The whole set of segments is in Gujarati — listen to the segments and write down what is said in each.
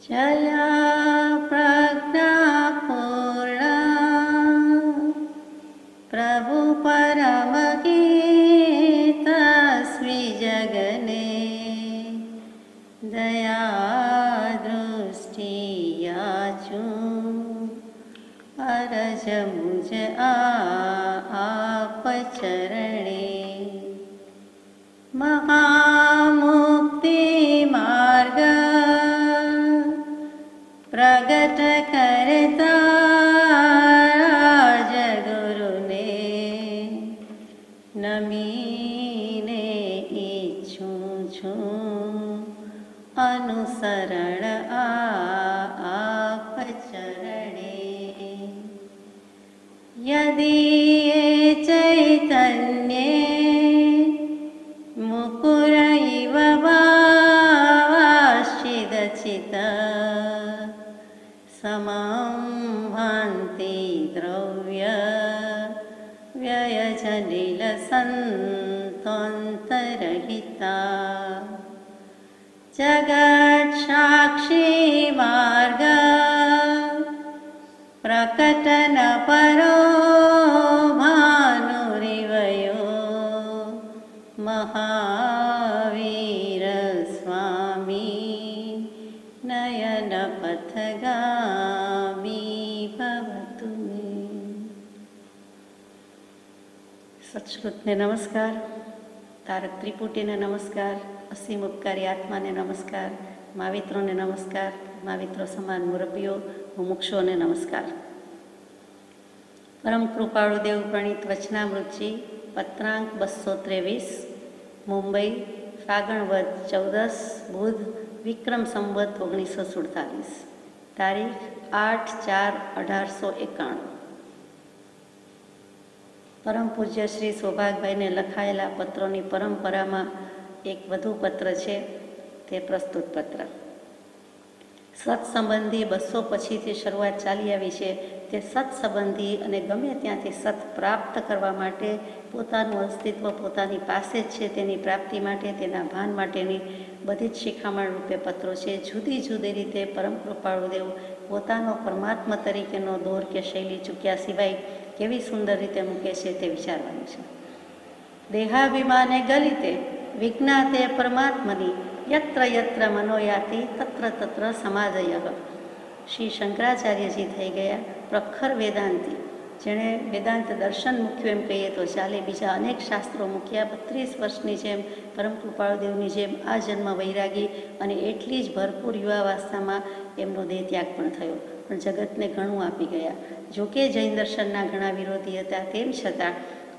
चला प्रज्ञापूर्णा प्रभु परमगीतस्मि जगने दया दृष्टि याचूं अरज मुझ आप चरणे महामुक्ति मार्ग प्रगट करता राजगुरुने नमीने इच्छूं छूं अनुसरण आप चरणे यदि ये चैतन्ये मुकुर इव भावाश्चिदचित समं भान्ति द्रव्य व्ययजनिलसन्तरहिता जगत्साक्षी मार्ग प्रकटन परो भानुरिवयो महावीर स्वामी नयन पथगामी भवतु मे। सत्श्रुतने नमस्कार, तारक त्रिपुटीने नमस्कार, असीम उपकारी आत्माने नमस्कार, मावित्रोने नमस्कार, माविત્રો સમાન મુરબ્બીઓ મુમુક્ષોને નમસ્કાર. પરમ કૃપાળુ દેવ પ્રણીત વચનામૃતજી પત્રાંક 223 મુંબઈ ફાગણ વદ 14 બુધ વિક્રમ સંવત 1947 તારીખ 8/4/1891. પરમ પૂજ્ય શ્રી સૌભાગભાઈને લખાયેલા પત્રોની પરંપરામાં એક વધુ પત્ર છે, તે પ્રસ્તુત પત્ર. સત્સંબંધી 200 પછીથી શરૂઆત ચાલી આવી છે. તે સત્સંબંધી અને ગમે ત્યાંથી સત પ્રાપ્ત કરવા માટે પોતાનું અસ્તિત્વ પોતાની પાસે જ છે, તેની પ્રાપ્તિ માટે, તેના ભાન માટેની બધી જ શિખામણ રૂપે પત્રો છે. જુદી જુદી રીતે પરમ કૃપાળુ દેવ પોતાનો પરમાત્મા તરીકેનો દોર કે શૈલી ચૂક્યા સિવાય કેવી સુંદર રીતે મૂકે છે તે વિચારવાનું છે. દેહાભિમાને ગલિતે વિજ્ઞાતે પરમાત્મની યત્ર યત્ર મનોયાતિ તત્ર તત્ર સમાજય. શ્રી શંકરાચાર્યજી થઈ ગયા પ્રખર વેદાંતિ, જેણે વેદાંત દર્શન મૂક્યું એમ કહીએ તો ચાલે. બીજા અનેક શાસ્ત્રો મૂક્યા. 32 વર્ષની જેમ પરમ કૃપાળુદેવની જેમ આ જન્મ વૈરાગી અને એટલી જ ભરપૂર યુવાવસ્થામાં એમનો દેહ ત્યાગ પણ થયો, પણ જગતને ઘણું આપી ગયા. જોકે જૈન દર્શનના ઘણા વિરોધી હતા, તેમ છતાં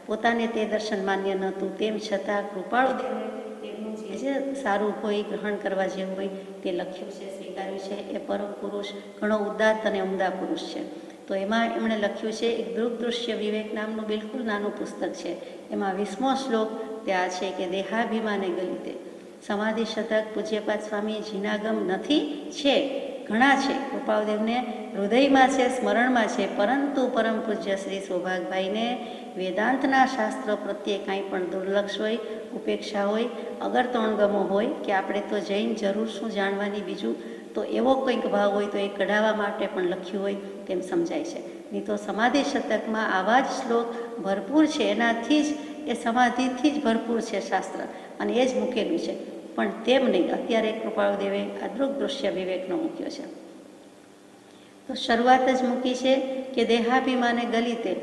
પોતાને તે દર્શન માન્ય નહોતું, તેમ છતાં કૃપાળુદેવને તેમનું જે સારું હોય, ગ્રહણ કરવા જેવું હોય તે લખ્યું છે, સ્વીકાર્યું છે. એ પરમ પુરુષ ઘણો ઉદાત્ત અને ઉમદા પુરુષ છે. તો એમાં એમણે લખ્યું છે એક દૃગ્દૃશ્ય વિવેક નામનું બિલકુલ નાનું પુસ્તક છે. એમાં 20મો શ્લોક તે આ છે કે દેહાભિમાને ગલિતે. સમાધિ શતક પૂજ્યપાદ સ્વામી જીનાગમ નથી, છે, ઘણા છે. કૃપાળુદેવને હૃદયમાં છે, સ્મરણમાં છે, પરંતુ પરમ પૂજ્ય શ્રી સૌભાગભાઈને વેદાંતના શાસ્ત્રો પ્રત્યે કાંઈ પણ દુર્લક્ષ હોય, ઉપેક્ષા હોય, અગરતોણગમો હોય કે આપણે તો જૈન જરૂર શું જાણવાની બીજું, તો એવો કંઈક ભાવ હોય તો એ કઢાવવા માટે પણ લખ્યું હોય તેમ સમજાય છે. નહીં તો સમાધિ શતકમાં આવા જ શ્લોક ભરપૂર છે, એનાથી જ એ સમાધિથી જ ભરપૂર છે શાસ્ત્ર, અને એ જ મૂકેલું છે. પણ તેમ નહીં, અત્યારે કૃપાળુદેવે આ દૃગ્દૃશ્ય વિવેકનો મૂક્યો છે. તો શરૂઆત જ મૂકી છે કે દેહાભિમાને ગલિતે,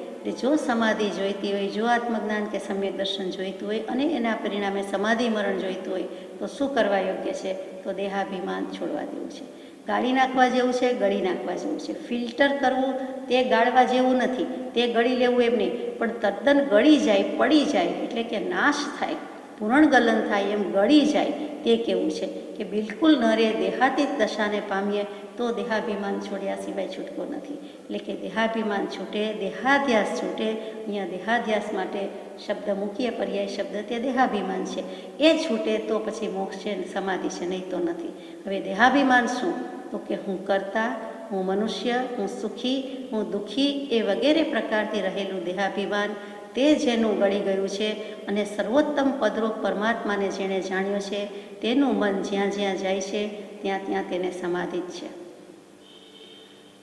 જો સમાધિ જોઈતી હોય, જો આત્મજ્ઞાન કે સમ્યક દર્શન જોઈતું હોય અને એના પરિણામે સમાધિ મરણ જોઈતું હોય તો શું કરવા યોગ્ય છે? તો દેહાભિમાન છોડવા દેવું છે. ગાળી નાખવા જેવું છે, ગળી નાખવા જેવું છે. ફિલ્ટર કરવું તે ગાળવા જેવું નથી, તે ગળી લેવું એમ નહીં, પણ તદ્દન ગળી જાય, પડી જાય, એટલે કે નાશ થાય, પૂર્ણગલન થાય, એમ ગળી જાય તે કેવું છે કે બિલકુલ ન રે, દેહાતીત દશાને પામીએ તો દેહાભિમાન છોડ્યા સિવાય છૂટકો નથી. એટલે કે દેહાભિમાન છૂટે, દેહાધ્યાસ છૂટે. અહીંયા દેહાધ્યાસ માટે શબ્દ મૂકીએ, પર્યાય શબ્દ, તે દેહાભિમાન છે. એ છૂટે તો પછી મોક્ષ છે, સમાધિ છે, નહીં તો નથી. હવે દેહાભિમાન શું? તો કે હું કર્તા, હું મનુષ્ય, હું સુખી, હું દુઃખી, એ વગેરે પ્રકારથી રહેલું દેહાભિમાન તે જેનું ગળી ગયું છે અને સર્વોત્તમ પદરૂપ પરમાત્માને જેણે જાણ્યો છે તેનું મન જ્યાં જ્યાં જાય છે ત્યાં તેને સમાધિ જ છે.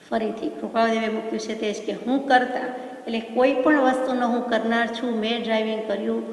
ફરીથી કૃપાળુદેવે મૂક્યું છે તે જ કે હું કરતા, એટલે કોઈ પણ વસ્તુનો હું કરનાર છું. મેં ડ્રાઇવિંગ કર્યું,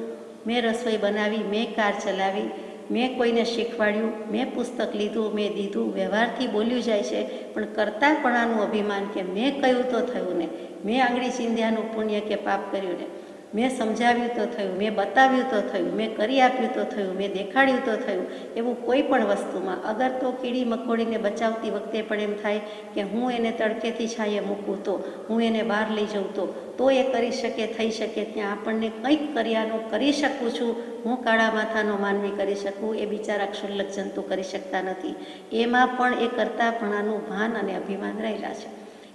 મેં રસોઈ બનાવી, મેં કાર ચલાવી, મેં કોઈને શીખવાડ્યું, મેં પુસ્તક લીધું, મેં દીધું, વ્યવહારથી બોલ્યું જાય છે, પણ કરતાપણાનું અભિમાન કે મેં કહ્યું તો થયું ને, મેં આંગળી ચીંધ્યાનું પુણ્ય કે પાપ કર્યું ને, મેં સમજાવ્યું તો થયું, મેં બતાવ્યું તો થયું, મેં કરી આપ્યું તો થયું, મેં દેખાડ્યું તો થયું, એવું કોઈ પણ વસ્તુમાં અગર તો કીડી મકોડીને બચાવતી વખતે પણ એમ થાય કે હું એને તડકેથી છાંયે મૂકું તો, હું એને બહાર લઈ જઉં તો એ કરી શકે, થઈ શકે. ત્યાં આપણને કંઈક કર્યાનું કરી શકું છું, હું કાળા માથાનો માનવી કરી શકું, એ બિચારા ક્ષુલ્લક જંતુ કરી શકતા નથી. એમાં પણ એ કરતાપણાનું ભાન અને અભિમાન રહેલા છે.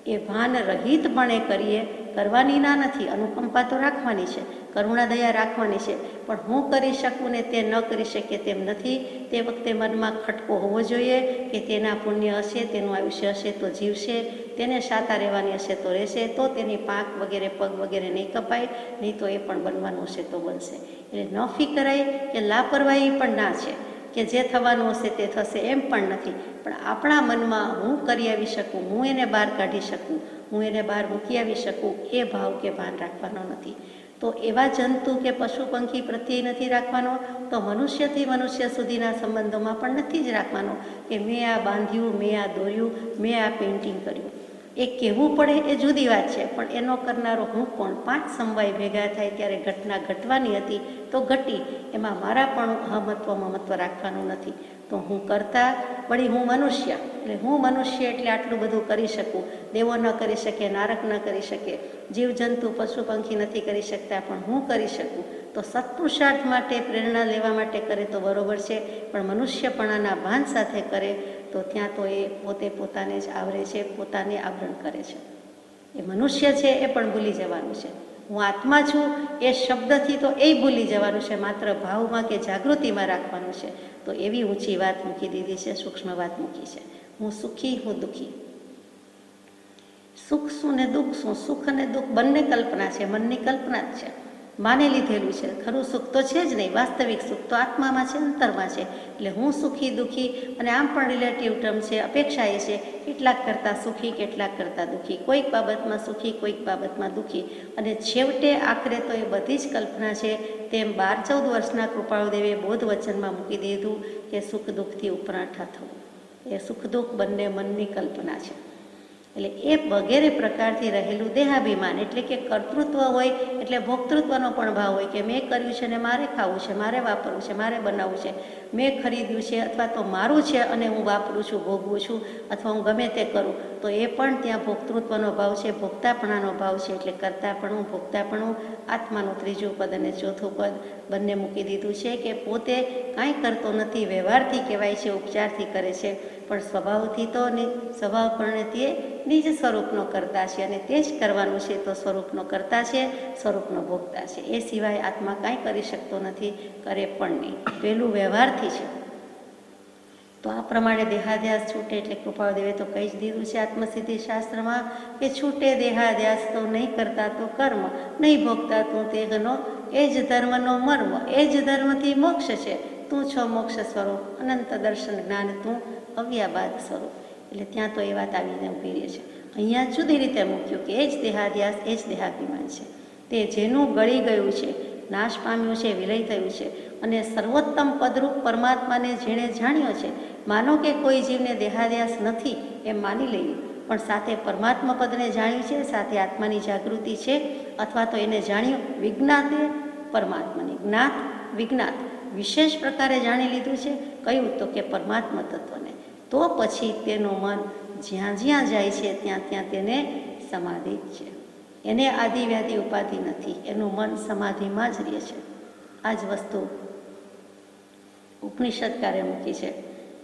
એ ભાન રહિતપણે કરીએ, કરવાની ના નથી, અનુકંપા તો રાખવાની છે, કરુણા દયા રાખવાની છે, પણ હું કરી શકું ને તે ન કરી શકે તેમ નથી. તે વખતે મનમાં ખટકો હોવો જોઈએ કે તેના પુણ્ય હશે, તેનું આયુષ્ય હશે તો જીવશે, તેને સાતા રહેવાની હશે તો રહેશે, તો તેની પાંખ વગેરે પગ વગેરે નહીં કપાય, નહીં તો એ પણ બનવાનું હશે તો બનશે. એટલે ન ફિકરાય કે લાપરવાહી પણ ના છે કે જે થવાનું હશે તે થશે, એમ પણ નથી. પણ આપણા મનમાં હું કરી આવી શકું, હું એને બહાર કાઢી શકું, હું એને બહાર મૂકી આવી શકું, એ ભાવ કે ભાન રાખવાનો નથી. તો એવા જંતુ કે પશુ પંખી પ્રત્યે નથી રાખવાનો, તો મનુષ્યથી મનુષ્ય સુધીના સંબંધોમાં પણ નથી જ રાખવાનો કે મેં આ બાંધ્યું, મેં આ દોર્યું, મેં આ પેઇન્ટિંગ કર્યું. એ કહેવું પડે એ જુદી વાત છે, પણ એનો કરનારો હું કોણ? 5 સમવાય ભેગા થાય ત્યારે ઘટના ઘટવાની હતી તો ઘટી, એમાં મારા પણ અહમત્વ મમત્વ રાખવાનું નથી. તો હું કરતા, વળી હું મનુષ્ય, એટલે હું મનુષ્ય એટલે આટલું બધું કરી શકું. દેવો ન કરી શકે, નારક ન કરી શકે, જીવજંતુ પશુ પંખી નથી કરી શકતા, પણ હું કરી શકું. તો સત્પુરુષાર્થ માટે પ્રેરણા લેવા માટે કરે તો બરોબર છે, પણ મનુષ્યપણાના ભાન સાથે કરે તો ત્યાં તો એ પોતે પોતાને જ આવરે છે, પોતાને આવરણ કરે છે. એ મનુષ્ય છે એ પણ ભૂલી જવાનું છે. હું આત્મા છું એ શબ્દથી તો એ ભૂલી જવાનું છે, માત્ર ભાવમાં કે જાગૃતિમાં રાખવાનું છે. તો એવી ઊંચી વાત મૂકી દીધી છે, સૂક્ષ્મ વાત મૂકી છે. હું સુખી, હું દુઃખી. સુખ શું ને દુઃખ શું? સુખ અને દુઃખ બંને કલ્પના છે, મનની કલ્પના જ છે, માને લીધેલું છે. ખરું સુખ તો છે જ નહીં, વાસ્તવિક સુખ તો આત્મામાં છે, અંતરમાં છે. એટલે હું સુખી દુઃખી, અને આમ પણ રિલેટિવ ટર્મ છે, અપેક્ષા એ છે કેટલાક કરતાં સુખી, કેટલાક કરતાં દુઃખી, કોઈક બાબતમાં સુખી, કોઈક બાબતમાં દુઃખી. અને છેવટે આખરે તો એ બધી જ કલ્પના છે. તેમ 12-14 વર્ષના કૃપાળુદેવે બોધ વચનમાં મૂકી દીધું કે સુખ દુઃખથી ઉપરાંઠા થવું, એ સુખ દુઃખ બંને મનની કલ્પના છે. એટલે એ વગેરે પ્રકારથી રહેલું દેહાભિમાન, એટલે કે કર્તૃત્વ હોય એટલે ભોક્તૃત્વનો પણ ભાવ હોય કે મેં કર્યું છે ને મારે ખાવું છે, મારે વાપરવું છે, મારે બનાવવું છે, મેં ખરીદ્યું છે અથવા તો મારું છે અને હું વાપરું છું, ભોગવું છું, અથવા હું ગમે તે કરું, તો એ પણ ત્યાં ભોક્તૃત્વનો ભાવ છે, ભોગતાપણાનો ભાવ છે. એટલે કરતાપણું, ભોગતાપણું, આત્માનું 3જું પદ અને 4થું પદ બંને મૂકી દીધું છે કે પોતે કાંઈ કરતો નથી, વ્યવહારથી કહેવાય છે, ઉપચારથી કરે છે, પણ સ્વભાવથી તો સ્વભાવ પરિણતિએ નિજ સ્વરૂપનો કરતા છે, અને તે જ કરવાનું છે. તો સ્વરૂપનો કરતા છે, સ્વરૂપનો ભોગતા છે. એ સિવાય આત્મા કાંઈ કરી શકતો નથી, કરે પણ નહીં. પહેલું વ્યવહારથી છે. તો આ પ્રમાણે દેહાધ્યાસ છૂટે, એટલે કૃપાળુદેવે તો કહી જ દીધું છે આત્મસિદ્ધિ શાસ્ત્રમાં કે છૂટે દેહાધ્યાસ તો નહીં કરતા તો કર્મ, નહીં ભોગતા તું તેગનો એ જ ધર્મનો મર્મ, એ જ ધર્મથી મોક્ષ છે. તું છો મોક્ષ સ્વરૂપ, અનંત દર્શન જ્ઞાન તું અવ્યાબાદ સ્વરૂપ. એટલે ત્યાં તો એ વાત આવીને ઊભી રહે છે. અહીંયા જુદી રીતે મૂક્યું કે એ જ દેહાધ્યાસ, એ જ દેહાભિમાન છે. તે જેનું ગળી ગયું છે, નાશ પામ્યું છે, વિલય થયું છે, અને સર્વોત્તમ પદરૂપ પરમાત્માને જેણે જાણ્યો છે. માનો કે કોઈ જીવને દેહાધ્યાસ નથી એમ માની લઈએ, પણ સાથે પરમાત્મા પદને જાણ્યું છે, સાથે આત્માની જાગૃતિ છે, અથવા તો એને જાણ્યું વિજ્ઞાતે પરમાત્માની, જ્ઞાત વિજ્ઞાત વિશેષ પ્રકારે જાણી લીધું છે. કયું? તો કે પરમાત્મા તત્વને. તો પછી તેનું મન જ્યાં જ્યાં જાય છે ત્યાં ત્યાં તેને સમાધિ જ છે. એને આદિવ્યાધિ ઉપાધિ નથી, એનું મન સમાધિમાં જ રહે છે. આ જ વસ્તુ ઉપનિષદકારે મૂકી છે.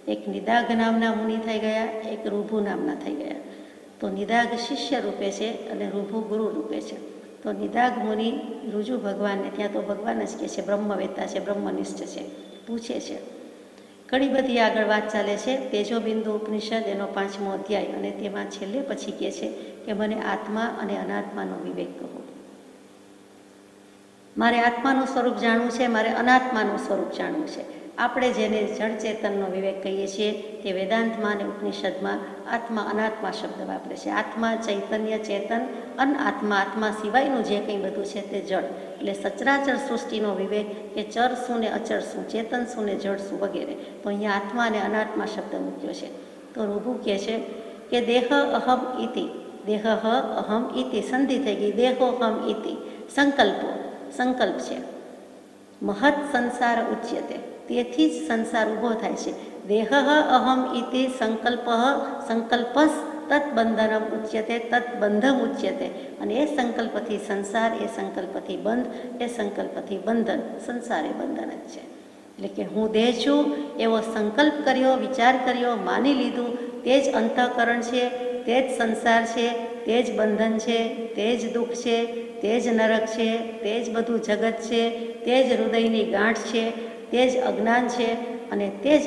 એક નિદાઘ નામના મુનિ થઈ ગયા, એક ઋભુ નામના થઈ ગયા. તો નિદાઘ શિષ્ય રૂપે છે અને ઋભુ ગુરુ રૂપે છે. તો નિદાઘ મુનિ ઋજુ ભગવાનને, ત્યાં તો ભગવાન જ કહે છે, બ્રહ્મવેતા છે, બ્રહ્મનિષ્ઠ છે, પૂછે છે. ઘણી બધી આગળ વાત ચાલે છે. તેજોબિંદુ ઉપનિષદ એનો 5મો અધ્યાય, અને તેમાં છેલ્લે પછી કહે છે કે મને આત્મા અને અનાત્માનો વિવેક કહો. મારે આત્માનું સ્વરૂપ જાણવું છે, મારે અનાત્માનું સ્વરૂપ જાણવું છે. આપણે જેને જળ ચેતનનો વિવેક કહીએ છીએ તે વેદાંતમાં અને ઉપનિષદમાં આત્મા અનાત્મા શબ્દ વાપરે છે. આત્મા ચૈતન્ય ચેતન આત્મા આત્મા સિવાયનું જે કંઈ બધું છે તે જળ. એટલે સચરાચર સૃષ્ટિનો વિવેક કે ચર શું ને અચર શું, ચેતન શું ને જળ શું વગેરે. તો અહીંયા આત્મા અને અનાત્મા શબ્દ મૂક્યો છે. તો રૂભુ કહે છે કે દેહ અહમ ઇતિ, દેહ અહમ ઇતિ સંધિ થઈ ગઈ, દેહોહમ ઇતિ સંકલ્પ છે. મહત સંસાર ઉચ્યતે, તેથી જ સંસાર ઊભો થાય છે. દેહ અહમ ઇતિ સંકલ્પસ તત્બંધનમ ઉચ્યતે, તત્બંધમ ઉચ્યતે. અને એ સંકલ્પથી સંસાર, એ સંકલ્પથી બંધ, એ સંકલ્પથી બંધન. સંસાર એ બંધન જ છે. એટલે કે હું દેહ છું એવો સંકલ્પ કર્યો, વિચાર કર્યો, માની લીધું, તે જ અંતઃકરણ છે, તે જ સંસાર છે, તે જ બંધન છે, તે જ દુઃખ છે, તે જ નરક છે, તે જ બધું જગત છે, તે જ હૃદયની ગાંઠ છે, તે જ અજ્ઞાન છે, અને તે જ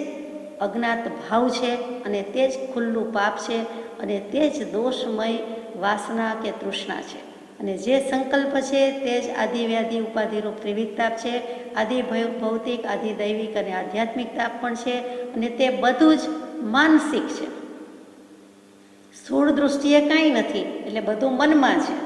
અજ્ઞાત ભાવ છે, અને તે જ ખુલ્લું પાપ છે, અને તે જ દોષમય વાસના કે તૃષ્ણા છે. અને જે સંકલ્પ છે તે જ આદિવ્યાધિ ઉપાધિરૂપ ત્રિવિધતાપ છે. આદિ ભૌતિક, આદિ દૈવિક અને આધ્યાત્મિક તાપ પણ છે. અને તે બધું જ માનસિક છે. સ્થૂળ દૃષ્ટિએ કાંઈ નથી, એટલે બધું મનમાં છે.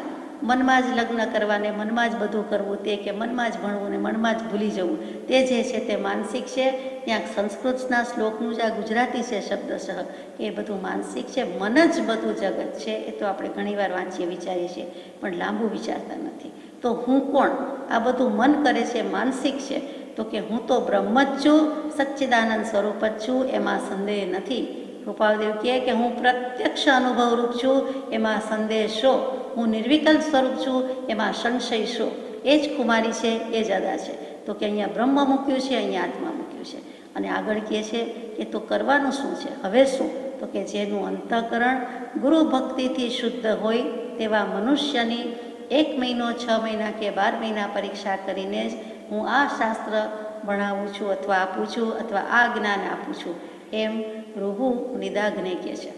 મનમાં જ લગ્ન કરવાને, મનમાં જ બધું કરવું, તે કે મનમાં જ ભણવું ને મનમાં જ ભૂલી જવું, તે જે છે તે માનસિક છે. ત્યાં સંસ્કૃતના શ્લોકનું જ આ ગુજરાતી છે શબ્દશઃ કે એ બધું માનસિક છે. મન જ બધું જગત છે. એ તો આપણે ઘણીવાર વાંચીએ, વિચારીએ છીએ, પણ લાંબુ વિચારતા નથી. તો હું કોણ? આ બધું મન કરે છે, માનસિક છે. તો કે હું તો બ્રહ્મ જ છું, સચ્ચિદાનંદ સ્વરૂપ જ છું, એમાં સંદેહ નથી. કૃપાળદેવ કહે કે હું પ્રત્યક્ષ અનુભવરૂપ છું, એમાં સંદેહ શો? હું નિર્વિકલ્પ સ્વરૂપ છું, એમાં સંશય શો? એ જ કુમારી છે, એ જ અદા છે. તો કે અહીંયા બ્રહ્મ મૂક્યું છે, અહીંયા આત્મા મૂક્યું છે. અને આગળ કહે છે કે તો કરવાનું શું છે? હવે શું? તો કે જેનું અંતઃકરણ ગુરુ ભક્તિથી શુદ્ધ હોય તેવા મનુષ્યની 1 મહિનો, 6 મહિના કે 12 મહિના પરીક્ષા કરીને જ હું આ શાસ્ત્ર ભણાવું છું, અથવા આપું છું, અથવા આ જ્ઞાન આપું છું, એમ રૂહુ નિદાઘને કહે છે.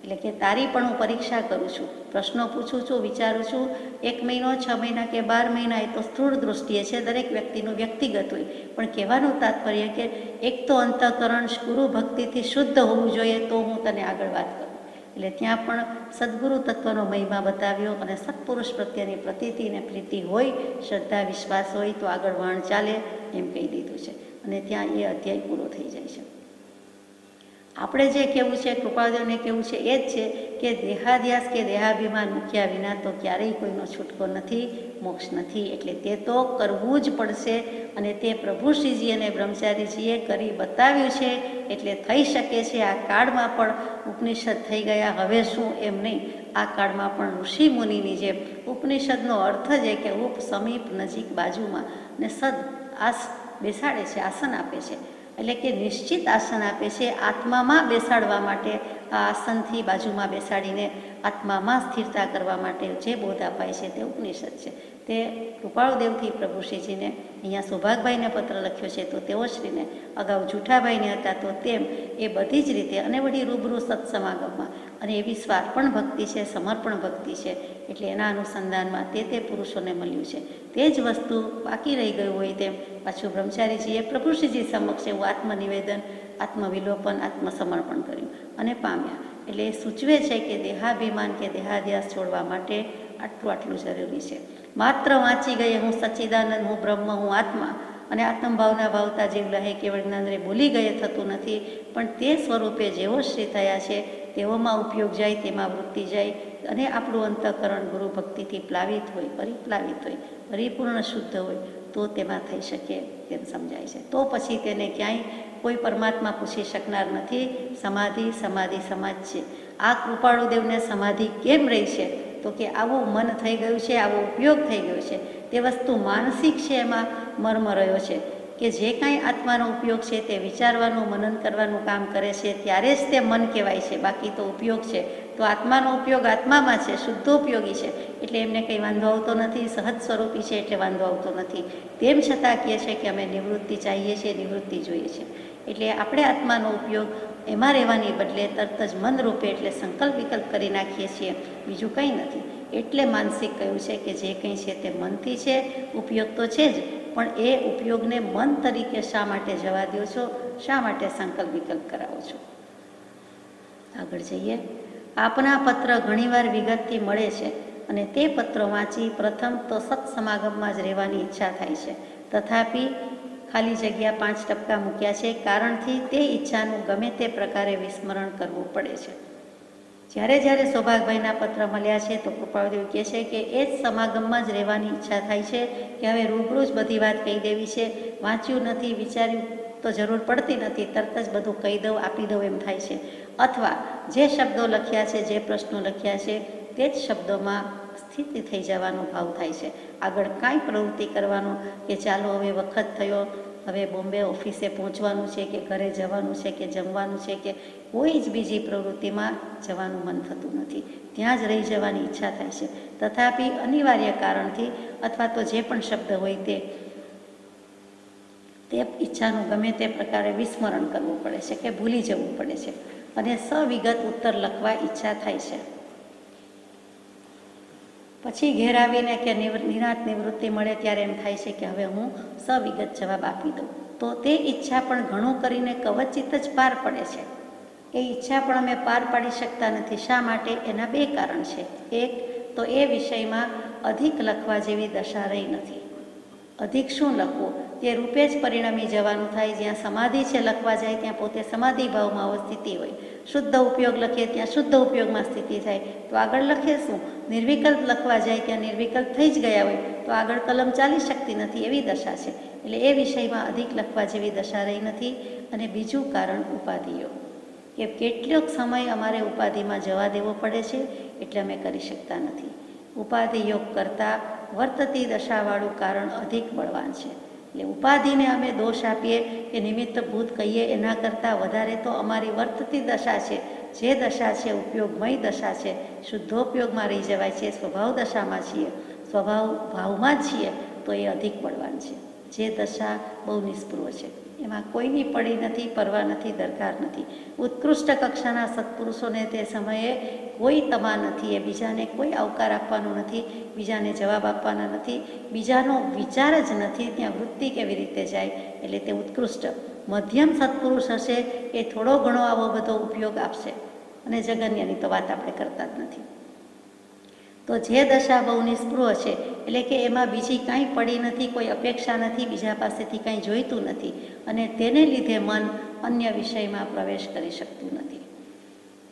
એટલે કે તારી પણ હું પરીક્ષા કરું છું, પ્રશ્નો પૂછું છું, વિચારું છું. 1 મહિનો, 6 મહિના કે 12 મહિના એ તો સ્થૂળ દૃષ્ટિએ છે, દરેક વ્યક્તિનું વ્યક્તિગત હોય. પણ કહેવાનું તાત્પર્ય કે એક તો અંતઃકરણ ગુરુ ભક્તિથી શુદ્ધ હોવું જોઈએ, તો હું તને આગળ વાત કરું. એટલે ત્યાં પણ સદગુરુ તત્વનો મહિમા બતાવ્યો, અને સત્પુરુષ પ્રત્યેની પ્રતીતિ અને પ્રીતિ હોય, શ્રદ્ધા વિશ્વાસ હોય તો આગળ વાણ ચાલે, એમ કહી દીધું છે. અને ત્યાં એ અધ્યાય પૂરો થઈ જાય છે. આપણે જે કહેવું છે, કૃપાળદેવને કહેવું છે એ જ છે કે દેહાધ્યાસ કે દેહાભિમાન મૂક્યા વિના તો ક્યારેય કોઈનો છૂટકો નથી, મોક્ષ નથી. એટલે તે તો કરવું જ પડશે. અને તે પ્રભુ શ્રીજી અને બ્રહ્મચારીજીએ કરી બતાવ્યું છે. એટલે થઈ શકે છે. આ કાળમાં પણ ઉપનિષદ થઈ ગયા, હવે શું એમ નહીં. આ કાળમાં પણ ઋષિ મુનિની જેમ ઉપનિષદનો અર્થ જ કે ઉપ, સમીપ, નજીક, બાજુમાં, ને સદ આસ બેસાડે છે, આસન આપે છે. એટલે કે નિશ્ચિત આસન આપે છે આત્મામાં બેસાડવા માટે. આ આસનથી બાજુમાં બેસાડીને આત્મામાં સ્થિરતા કરવા માટે જે બોધ અપાય છે તે ઉપનિષદ છે. તે કૃપાળુદેવથી પ્રભુશ્રીજીને અહીંયા સૌભાગભાઈને પત્ર લખ્યો છે, તો તેઓ શ્રીને અગાઉ જૂઠાભાઈને હતા, તો તેમ એ બધી જ રીતે અને વળી રૂબરૂ સત્સમાગમમાં. અને એવી સ્વાર્પણ ભક્તિ છે, સમર્પણ ભક્તિ છે. એટલે એના અનુસંધાનમાં તે પુરુષોને મળ્યું છે. તે જ વસ્તુ બાકી રહી ગયું હોય તેમ પાછું બ્રહ્મચારીજીએ પ્રભુશ્રીજી સમક્ષ એવું આત્મનિવેદન, આત્મવિલોપન, આત્મસમર્પણ કર્યું અને પામ્યા. એટલે એ સૂચવે છે કે દેહાભિમાન કે દેહાધ્યાસ છોડવા માટે આટલું જરૂરી છે. માત્ર વાંચી ગયે હું સચ્ચિદાનંદ, હું બ્રહ્મ, હું આત્મા, અને આત્મભાવના ભાવતા જીવ લહે કેવળ જ્ઞાનરે ભૂલી ગયે થતું નથી. પણ તે સ્વરૂપે જેવો શ્રી થયા છે તેઓમાં ઉપયોગ જાય, તેમાં વૃત્તિ જાય, અને આપણું અંતઃકરણ ગુરુ ભક્તિથી પ્લાવિત હોય, પરિપ્લાવિત હોય, પરિપૂર્ણ શુદ્ધ હોય, તો તેમાં થઈ શકે તેમ સમજાય છે. તો પછી તેને ક્યાંય કોઈ પરમાત્મા પૂછી શકનાર નથી. સમાધિ સમાધિ સમાજ છે. આ કૃપાળુદેવને સમાધિ કેમ રહી છે? તો કે આવું મન થઈ ગયું છે, આવો ઉપયોગ થઈ ગયો છે. તે વસ્તુ માનસિક છે, એમાં મર્મ રહ્યો છે કે જે કાંઈ આત્માનો ઉપયોગ છે તે વિચારવાનું, મનન કરવાનું કામ કરે છે, ત્યારે જ તે મન કહેવાય છે. બાકી તો ઉપયોગ છે તો આત્માનો ઉપયોગ આત્મામાં છે, શુદ્ધ ઉપયોગી છે. એટલે એમને કંઈ વાંધો આવતો નથી. સહજ સ્વરૂપી છે એટલે વાંધો આવતો નથી. તેમ છતાં કહે છે કે અમે નિવૃત્તિ ચાહીએ છીએ, નિવૃત્તિ જોઈએ છે. એટલે આપણે આત્માનો ઉપયોગ એમાં રહેવાની બદલે તરત જ મનરૂપે, એટલે સંકલ્પ વિકલ્પ કરી નાખીએ છીએ, બીજું કંઈ નથી. એટલે માનસિક કહ્યું છે કે જે કંઈ છે તે મનથી છે, ઉપયોગ તો છે જ, પણ એ ઉપયોગને મન તરીકે શા માટે જવા દો છો, શા માટે સંકલ્પ વિકલ્પ કરાવો છો? આગળ જઈએ. આપના પત્ર ઘણીવાર વિગતથી મળે છે અને તે પત્રો વાંચી પ્રથમ તો સત્સમાગમમાં જ રહેવાની ઈચ્છા થાય છે. તથાપિ ખાલી જગ્યા 5% મૂક્યા છે કારણથી તે ઈચ્છાનું ગમે તે પ્રકારે વિસ્મરણ કરવું પડે છે. જ્યારે જ્યારે સૌભાગભાઈના પત્ર મળ્યા છે તો કૃપાળુદેવ કહે છે કે એ જ સમાગમમાં જ રહેવાની ઈચ્છા થાય છે કે હવે રૂબરૂ જ બધી વાત કહી દેવી છે, વાંચ્યું નથી, વિચાર્યું તો જરૂર પડતી નથી, તરત જ બધું કહી દઉં, આપી દઉં એમ થાય છે. અથવા જે શબ્દો લખ્યા છે, જે પ્રશ્નો લખ્યા છે તે જ શબ્દોમાં સ્થિતિ થઈ જવાનો ભાવ થાય છે. આગળ કાંઈ પ્રવૃત્તિ કરવાનો કે ચાલો હવે વખત થયો, હવે બોમ્બે ઓફિસે પહોંચવાનું છે કે ઘરે જવાનું છે કે જમવાનું છે કે કોઈ જ બીજી પ્રવૃત્તિમાં જવાનું મન થતું નથી, ત્યાં જ રહી જવાની ઈચ્છા થાય છે. તથાપિ અનિવાર્ય કારણથી અથવા તો જે પણ શબ્દ હોય તે ઈચ્છાનું ગમે તે પ્રકારે વિસ્મરણ કરવું પડે છે કે ભૂલી જવું પડે છે અને સવિગત ઉત્તર લખવા ઈચ્છા થાય છે. પછી ઘેર આવીને કે નિરાંત નિવૃત્તિ મળે ત્યારે એમ થાય છે કે હવે હું સવિગત જવાબ આપી દઉં. તો તે ઈચ્છા પણ ઘણું કરીને કવચિત જ પાર પડે છે. એ ઈચ્છા પણ અમે પાર પાડી શકતા નથી. શા માટે? એના 2 કારણ છે. એક તો એ વિષયમાં અધિક લખવા જેવી દશા રહી નથી. અધિક શું લખવું તે રૂપે જ પરિણમી જવાનું થાય. જ્યાં સમાધિ છે લખવા જાય ત્યાં પોતે સમાધિ ભાવમાં અવસ્થિતિ હોય. શુદ્ધ ઉપયોગ લખીએ ત્યાં શુદ્ધ ઉપયોગમાં સ્થિતિ થાય તો આગળ લખીએ શું? નિર્વિકલ્પ લખવા જાય ત્યાં નિર્વિકલ્પ થઈ જ ગયા હોય તો આગળ કલમ ચાલી શકતી નથી, એવી દશા છે. એટલે એ વિષયમાં અધિક લખવા જેવી દશા રહી નથી. અને બીજું કારણ ઉપાધિઓ, કે કેટલોક સમય અમારે ઉપાધિમાં જવા દેવો પડે છે એટલે અમે કરી શકતા નથી. ઉપાધિ યોગ કરતાં વર્તતી દશાવાળું કારણ અધિક બળવાન છે. એટલે ઉપાધિને અમે દોષ આપીએ કે નિમિત્ત ભૂત કહીએ એના કરતાં વધારે તો અમારી વર્તતી દશા છે, જે દશા છે ઉપયોગમય દશા છે, શુદ્ધોપયોગમાં રહી જવાય છે, સ્વભાવ દશામાં છીએ, સ્વભાવ ભાવમાં જ છીએ, તો એ અધિક બળવાન છે. જે દશા બહુ નિષ્પૃહ છે, એમાં કોઈની પડી નથી, પરવા નથી, દરકાર નથી. ઉત્કૃષ્ટ કક્ષાના સત્પુરુષોને તે સમયે કોઈ તમા નથી, એ બીજાને કોઈ આવકાર આપવાનો નથી, બીજાને જવાબ આપવાના નથી, બીજાનો વિચાર જ નથી, ત્યાં વૃત્તિ કેવી રીતે જાય, એટલે તે ઉત્કૃષ્ટ. મધ્યમ સત્પુરુષ હશે એ થોડો ઘણો આવો બધો ઉપયોગ આપશે અને જગન્યની તો વાત આપણે કરતા જ નથી. તો જે દશા બહુ નિષ્પૃહ છે એટલે કે એમાં બીજી કાંઈ પડી નથી, કોઈ અપેક્ષા નથી, બીજા પાસેથી કાંઈ જોઈતું નથી અને તેને લીધે મન અન્ય વિષયમાં પ્રવેશ કરી શકતું નથી.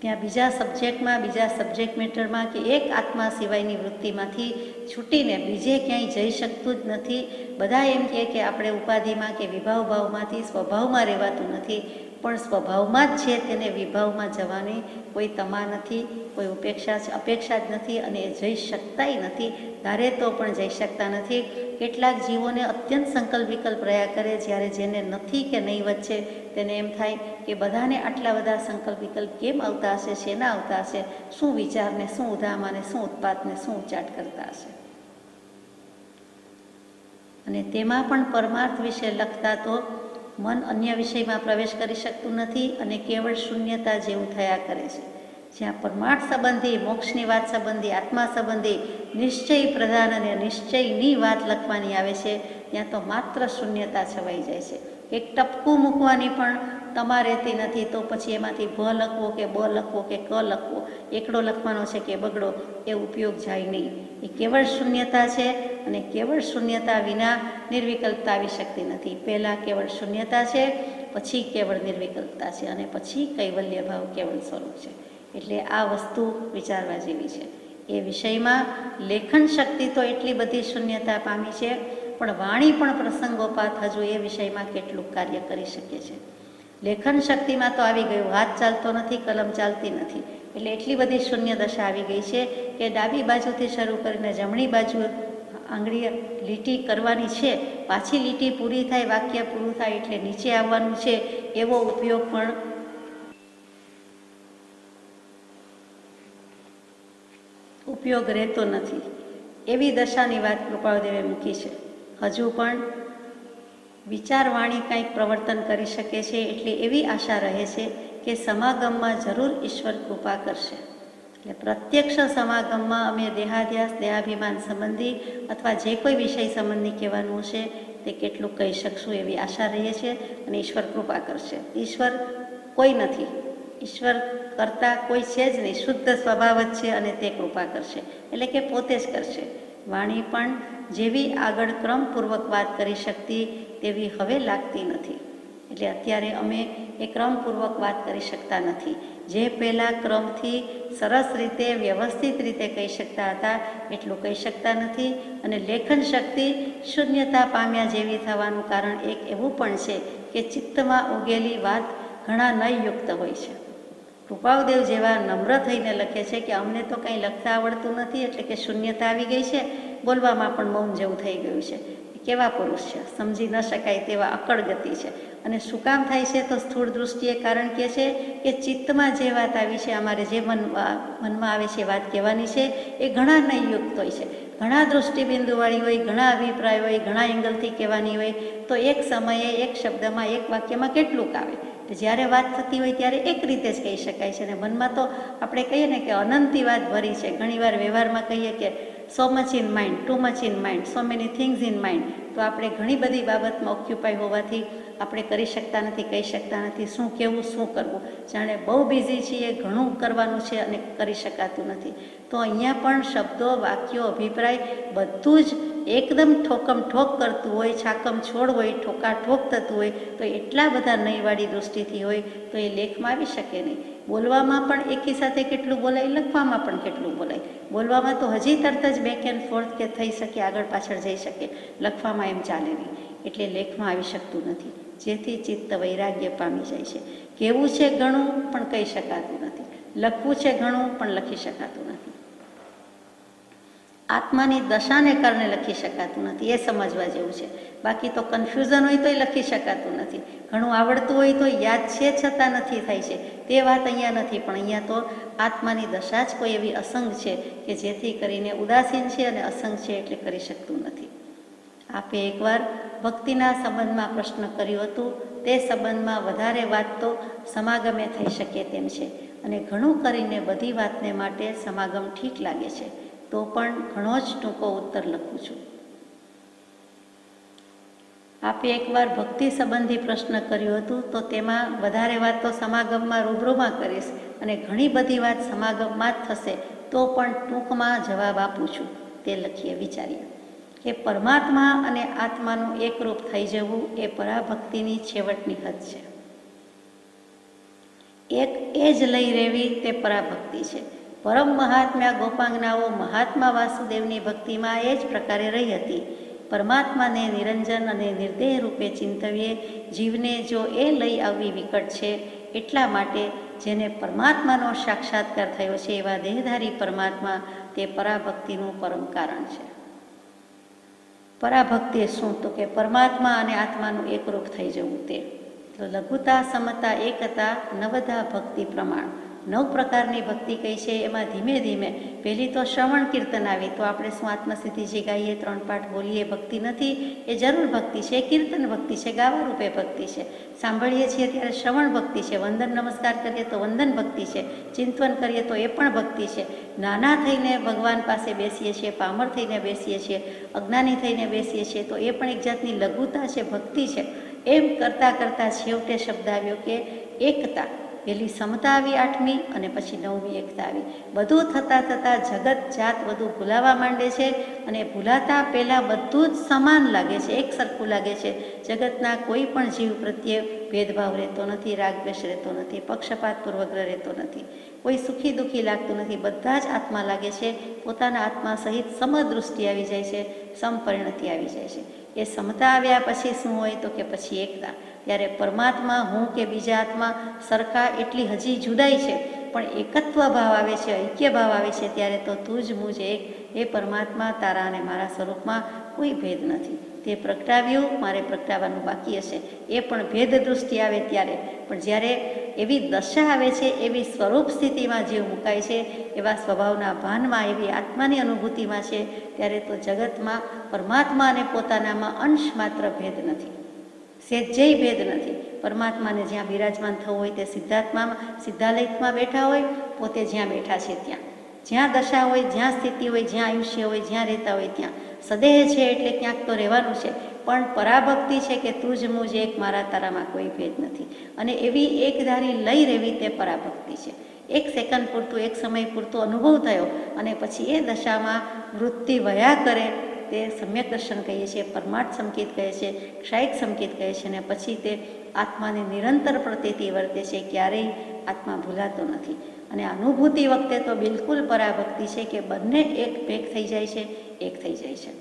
ત્યાં બીજા સબ્જેક્ટમાં, બીજા સબ્જેક્ટ મેટરમાં કે એક આત્મા સિવાયની વૃત્તિમાંથી છૂટીને બીજે ક્યાંય જઈ શકતું જ નથી. બધા એમ કહે કે આપણે ઉપાધિમાં કે વિભાવ ભાવમાંથી સ્વભાવમાં રહેવાતું નથી, પણ સ્વભાવમાં જ છે તેને વિભાવમાં જવાની કોઈ તમા નથી, કોઈ અપેક્ષા જ નથી અને એ જઈ શકતાય નથી. ધારે તો પણ જઈ શકતા નથી. કેટલાક જીવોને અત્યંત સંકલ્પ વિકલ્પ રહ્યા કરે, જ્યારે જેને નથી કે નહીં વચ્ચે તેને એમ થાય કે બધાને આટલા બધા સંકલ્પ વિકલ્પ કેમ આવતા હશે, શેના આવતા હશે, શું વિચારને, શું ઉધામાને, શું ઉત્પાતને, શું ઉચ્ચાટ કરતા હશે. અને તેમાં પણ પરમાર્થ વિશે લખતા તો મન અન્ય વિષયમાં પ્રવેશ કરી શકતું નથી અને કેવળ શૂન્યતા જેવું થયા કરે છે. જ્યાં પરમાર્થ સંબંધી, મોક્ષની વાત સંબંધી, આત્મા સંબંધી, નિશ્ચય પ્રધાન અને નિશ્ચયની વાત લખવાની આવે છે ત્યાં તો માત્ર શૂન્યતા છવાઈ જાય છે. એક ટપકું મૂકવાની પણ તમા રહેતી નથી, તો પછી એમાંથી ભ લખવો કે બ લખવો કે ક લખવો, એકડો લખવાનો છે કે બગડો, એ ઉપયોગ જાય નહીં. એ કેવળ શૂન્યતા છે અને કેવળ શૂન્યતા વિના નિર્વિકલ્પતા આવી શકતી નથી. પહેલાં કેવળ શૂન્યતા છે, પછી કેવળ નિર્વિકલ્પતા છે અને પછી કૈવલ્ય ભાવ કેવળ સ્વરૂપ છે. એટલે આ વસ્તુ વિચારવા જેવી છે. એ વિષયમાં લેખન શક્તિ તો એટલી બધી શૂન્યતા પામી છે, પણ વાણી પણ પ્રસંગોપાત હજુ એ વિષયમાં કેટલું કાર્ય કરી શકે છે. લેખન શક્તિમાં તો આવી ગયું, હાથ ચાલતો નથી, કલમ ચાલતી નથી, એટલે એટલી બધી શૂન્ય દશા આવી ગઈ છે કે ડાબી બાજુથી શરૂ કરીને જમણી બાજુ આંગળી લીટી કરવાની છે, પાછી લીટી પૂરી થાય, વાક્ય પૂરું થાય એટલે નીચે આવવાનું છે, એવો ઉપયોગ પણ ઉપયોગ રહેતો નથી. એવી દશાની વાત કૃપાળુદેવે મૂકી છે. હજુ પણ વિચારવાણી કંઈક પ્રવર્તન કરી શકે છે, એટલે એવી આશા રહે છે કે સમાગમમાં જરૂર ઈશ્વર કૃપા કરશે. એટલે પ્રત્યક્ષ સમાગમમાં અમે દેહાધ્યાસ, દેહાભિમાન સંબંધી અથવા જે કોઈ વિષય સંબંધી કહેવાનું હશે તે કેટલું કહી શકશું એવી આશા રહીએ છીએ અને ઈશ્વર કૃપા કરશે. ઈશ્વર કોઈ નથી, ઈશ્વર કરતાં કોઈ છે જ નહીં, શુદ્ધ સ્વભાવ જ છે અને તે કૃપા કરશે, એટલે કે પોતે જ કરશે. વાણી પણ જેવી આગળ ક્રમપૂર્વક વાત કરી શકતી તેવી હવે લાગતી નથી. એટલે અત્યારે અમે એ ક્રમપૂર્વક વાત કરી શકતા નથી. જે પહેલાં ક્રમથી સરસ રીતે વ્યવસ્થિત રીતે કહી શકતા હતા એટલું કહી શકતા નથી. અને લેખન શક્તિ શૂન્યતા પામ્યા જેવી થવાનું કારણ એક એવું પણ છે કે ચિત્તમાં ઉગેલી વાત ઘણા નયયુક્ત હોય છે. કૃપાળદેવ જેવા નમ્ર થઈને લખે છે કે અમને તો કંઈ લખતા આવડતું નથી, એટલે કે શૂન્યતા આવી ગઈ છે, બોલવામાં પણ મૌન જેવું થઈ ગયું છે. કેવા પુરુષ છે, સમજી ન શકાય તેવા અકળ ગતિ છે. અને શું કામ થાય છે તો સ્થૂળ દૃષ્ટિએ કારણ કે છે કે ચિત્તમાં જે વાત આવી છે, અમારે જે મનમાં આવે છે વાત કહેવાની છે એ ઘણા નયયુક્ત હોય છે, ઘણા દૃષ્ટિબિંદુવાળી હોય, ઘણા અભિપ્રાય હોય, ઘણા એંગલથી કહેવાની હોય. તો એક સમયે એક શબ્દમાં એક વાક્યમાં કેટલુંક આવે. જ્યારે વાત થતી હોય ત્યારે એક રીતે જ કહી શકાય છે. અને મનમાં તો આપણે કહીએ ને કે અનંતી વાત ભરી છે. ઘણીવાર વ્યવહારમાં કહીએ કે so much in mind, too much in mind, so many things in mind. તો આપણે ઘણી બધી બાબતમાં ઓક્યુપાય હોવાથી આપણે કરી શકતા નથી, કહી શકતા નથી, શું કહેવું, શું કરવું. જાણે બહુ બિઝી છીએ, ઘણું કરવાનું છે અને કરી શકાતું નથી. તો અહીંયા પણ શબ્દો, વાક્યો, અભિપ્રાય બધું જ એકદમ ઠોકમ ઠોક કરતું હોય, છાકમ છોડ હોય, ઠોકા ઠોક થતું હોય, તો એટલા બધા નહીવાળી દૃષ્ટિથી હોય તો એ લેખમાં આવી શકે નહીં. બોલવામાં પણ એકી સાથે કેટલું બોલાય, લખવામાં પણ કેટલું બોલાય. બોલવામાં તો હજી તરત જ બેક એન્ડ ફોર્થ કે થઈ શકે, આગળ પાછળ જઈ શકે, લખવામાં એમ ચાલે નહીં. એટલે લેખમાં આવી શકતું નથી, જેથી ચિત્ત વૈરાગ્ય પામી જાય છે. કહેવું છે ઘણું પણ કહી શકાતું નથી, લખવું છે ઘણું પણ લખી શકાતું નથી. આત્માની દશાને કારણે લખી શકાતું નથી, એ સમજવા જેવું છે. બાકી તો કન્ફ્યુઝન હોય તોય લખી શકાતું નથી, ઘણું આવડતું હોય તો યાદ છે છતાં નથી થાય છે, તે વાત અહીંયા નથી. પણ અહીંયા તો આત્માની દશા જ કોઈ એવી અસંગ છે કે જેથી કરીને ઉદાસીન છે અને અસંગ છે એટલે કરી શકતું નથી. આપે એકવાર ભક્તિના સંબંધમાં પ્રશ્ન કર્યું હતું, તે સંબંધમાં વધારે વાત તો સમાગમે થઈ શકે તેમ છે, અને ઘણું કરીને બધી વાતને માટે સમાગમ ઠીક લાગે છે. તો પણ ઘણો જ ટૂંકો ઉત્તર લખું છું. આપે એકવાર ભક્તિ સંબંધી પ્રશ્ન કર્યું હતું, તો તેમાં વધારે વાત તો સમાગમમાં રૂબરૂમાં કરીશ અને ઘણી બધી વાત સમાગમમાં જ થશે, તો પણ ટૂંકમાં જવાબ આપું છું. તે લખીએ, વિચારીએ કે પરમાત્મા અને આત્માનું એકરૂપ થઈ જવું એ પરાભક્તિની છેવટની હદ છે. એક એ જ લઈ રહેવી તે પરાભક્તિ છે. પરમ મહાત્મ્યા ગોપાંગનાઓ મહાત્મા વાસુદેવની ભક્તિમાં એ જ પ્રકારે રહી હતી. પરમાત્માને નિરંજન અને નિર્દેહ રૂપે ચિંતવીએ જીવને જો એ લઈ આવવી વિકટ છે. એટલા માટે જેને પરમાત્માનો સાક્ષાત્કાર થયો છે એવા દેહધારી પરમાત્મા તે પરાભક્તિનું પરમ કારણ છે. પરાભક્તિ શું? તો કે પરમાત્મા અને આત્માનું એકરૂપ થઈ જવું તે. તો લઘુતા, સમતા, એકતા, નવધા ભક્તિ પ્રમાણ. 9 પ્રકારની ભક્તિ કઈ છે. એમાં ધીમે ધીમે પહેલી તો શ્રવણ કીર્તન આવી. તો આપણે શું આત્મસિદ્ધિજી ગાઈએ, 3 પાઠ બોલીએ, ભક્તિ નથી? એ જરૂર ભક્તિ છે, કીર્તન ભક્તિ છે, ગાવા રૂપે ભક્તિ છે. સાંભળીએ છીએ ત્યારે શ્રવણ ભક્તિ છે, વંદન નમસ્કાર કરીએ તો વંદન ભક્તિ છે, ચિંતન કરીએ તો એ પણ ભક્તિ છે. નાના થઈને ભગવાન પાસે બેસીએ છીએ, પામર થઈને બેસીએ છીએ, અજ્ઞાની થઈને બેસીએ છીએ, તો એ પણ એક જાતની લઘુતા છે, ભક્તિ છે. એમ કરતાં કરતાં છેવટે શબ્દ આવ્યો કે એકતા. પહેલી સમતા આવી 8મી અને પછી 9મી એકતા આવી. બધું થતાં થતાં જગત જાત બધું ભૂલાવા માંડે છે અને ભૂલાતા પહેલાં બધું જ સમાન લાગે છે, એક સરખું લાગે છે. જગતના કોઈ પણ જીવ પ્રત્યે ભેદભાવ રહેતો નથી, રાગદ્વેષ રહેતો નથી, પક્ષપાત પૂર્વગ્રહ રહેતો નથી, કોઈ સુખી દુઃખી લાગતું નથી, બધા જ આત્મા લાગે છે. પોતાના આત્મા સહિત સમદૃષ્ટિ આવી જાય છે, સમપરિણતિ આવી જાય છે. એ સમતા આવ્યા પછી શું હોય તો કે પછી એકતા. ત્યારે પરમાત્મા, હું કે બીજા આત્મા સરખા એટલી હજી જુદાઈ છે, પણ એકત્વ ભાવ આવે છે, ઐક્ય ભાવ આવે છે, ત્યારે તો તું જ મુજ એક. એ પરમાત્મા, તારા અને મારા સ્વરૂપમાં કોઈ ભેદ નથી. તે પ્રગટાવ્યું, મારે પ્રગટાવવાનું બાકી હશે. એ પણ ભેદ દૃષ્ટિ આવે ત્યારે. પણ જ્યારે એવી દશા આવે છે, એવી સ્વરૂપ સ્થિતિમાં જીવ મુકાય છે, એવા સ્વભાવના ભાનમાં, એવી આત્માની અનુભૂતિમાં છે, ત્યારે તો જગતમાં પરમાત્મા અને પોતાનામાં અંશ માત્ર ભેદ નથી, સહેજેય ભેદ નથી. પરમાત્માને જ્યાં બિરાજમાન થવું હોય તે સિદ્ધાત્મામાં, સિદ્ધાલયમાં બેઠા હોય, પોતે જ્યાં બેઠા છે ત્યાં, જ્યાં દશા હોય, જ્યાં સ્થિતિ હોય, જ્યાં આયુષ્ય હોય, જ્યાં રહેતા હોય ત્યાં. સદેહ છે એટલે ક્યાંક તો રહેવાનું છે. પણ પરાભક્તિ છે કે તું જ મુજ એક, મારા તારામાં કોઈ ભેદ નથી. અને એવી એકધારી લઈ રહેવી તે પરાભક્તિ છે. એક સેકન્ડ પૂરતું, એક સમય પૂરતો અનુભવ થયો અને પછી એ દશામાં વૃત્તિ વયા કરે તે સમ્યક દર્શન કહીએ છીએ, પરમાર્થ સંકેત કહે છે, ક્ષાયિક સંકેત કહે છે. અને પછી તે આત્માને નિરંતર પ્રતીતિ વર્તે છે, ક્યારેય આત્મા ભૂલાતો નથી. અને અનુભૂતિ વખતે તો બિલકુલ પરાભક્તિ છે કે બંને એક ભેગ થઈ જાય છે, એક થઈ જાય છે.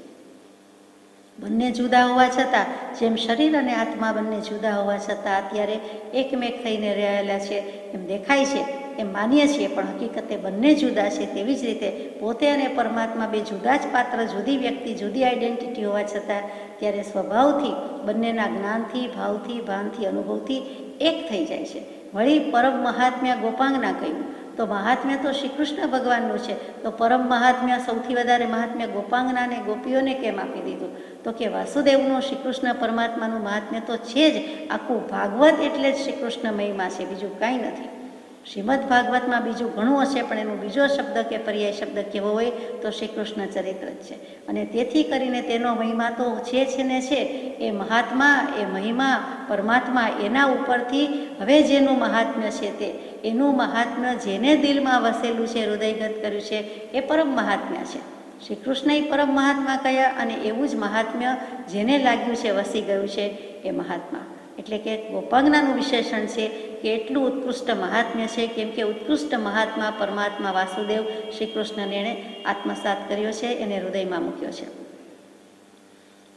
બંને જુદા હોવા છતાં, જેમ શરીર અને આત્મા બંને જુદા હોવા છતાં અત્યારે એકમેક થઈને રહેલા છે એમ દેખાય છે, એમ માનીએ છીએ, પણ હકીકતે બંને જુદા છે. તેવી જ રીતે પોતે અને પરમાત્મા બે જુદા જ પાત્ર, જુદી વ્યક્તિ, જુદી આઈડેન્ટિટી હોવા છતાં ત્યારે સ્વભાવથી બંનેના જ્ઞાનથી, ભાવથી, ભાનથી, અનુભવથી એક થઈ જાય છે. વળી પરમ મહાત્મ્ય ગોપાંગના કહ્યું તો મહાત્મ્ય તો શ્રી કૃષ્ણ ભગવાનનું છે, તો પરમ મહાત્મ્ય સૌથી વધારે મહાત્મ્ય ગોપાંગનાને, ગોપીઓને કેમ આપી દીધું? તો કે વાસુદેવનું, શ્રી કૃષ્ણ પરમાત્માનું મહાત્મ્ય તો છે જ. આખું ભાગવત એટલે જ શ્રી કૃષ્ણ મહિમા છે, બીજું કાંઈ નથી. શ્રીમદ ભાગવતમાં બીજું ઘણું હશે, પણ એનો બીજો શબ્દ કે પર્યાય શબ્દ કેવો હોય તો શ્રી કૃષ્ણ ચરિત્ર જ છે. અને તેથી કરીને તેનો મહિમા તો છે ને છે. એ મહાત્મા, એ મહિમા, પરમાત્મા, એના ઉપરથી હવે જેનું મહાત્મ્ય છે તે, એનું મહાત્મ્ય જેને દિલમાં વસેલું છે, હૃદયગત કર્યું છે, એ પરમ મહાત્મ્ય છે. શ્રી કૃષ્ણએ પરમ મહાત્મા કયા, અને એવું જ મહાત્મ્ય જેને લાગ્યું છે, વસી ગયું છે, એ મહાત્મા. એટલે કે ગોપાંગનાનું વિશેષણ છે કે એટલું ઉત્કૃષ્ટ મહાત્મ્ય છે, કેમ કે ઉત્કૃષ્ટ મહાત્મા પરમાત્મા વાસુદેવ શ્રી કૃષ્ણને એણે આત્મસાત કર્યો છે, એને હૃદયમાં મૂક્યો છે.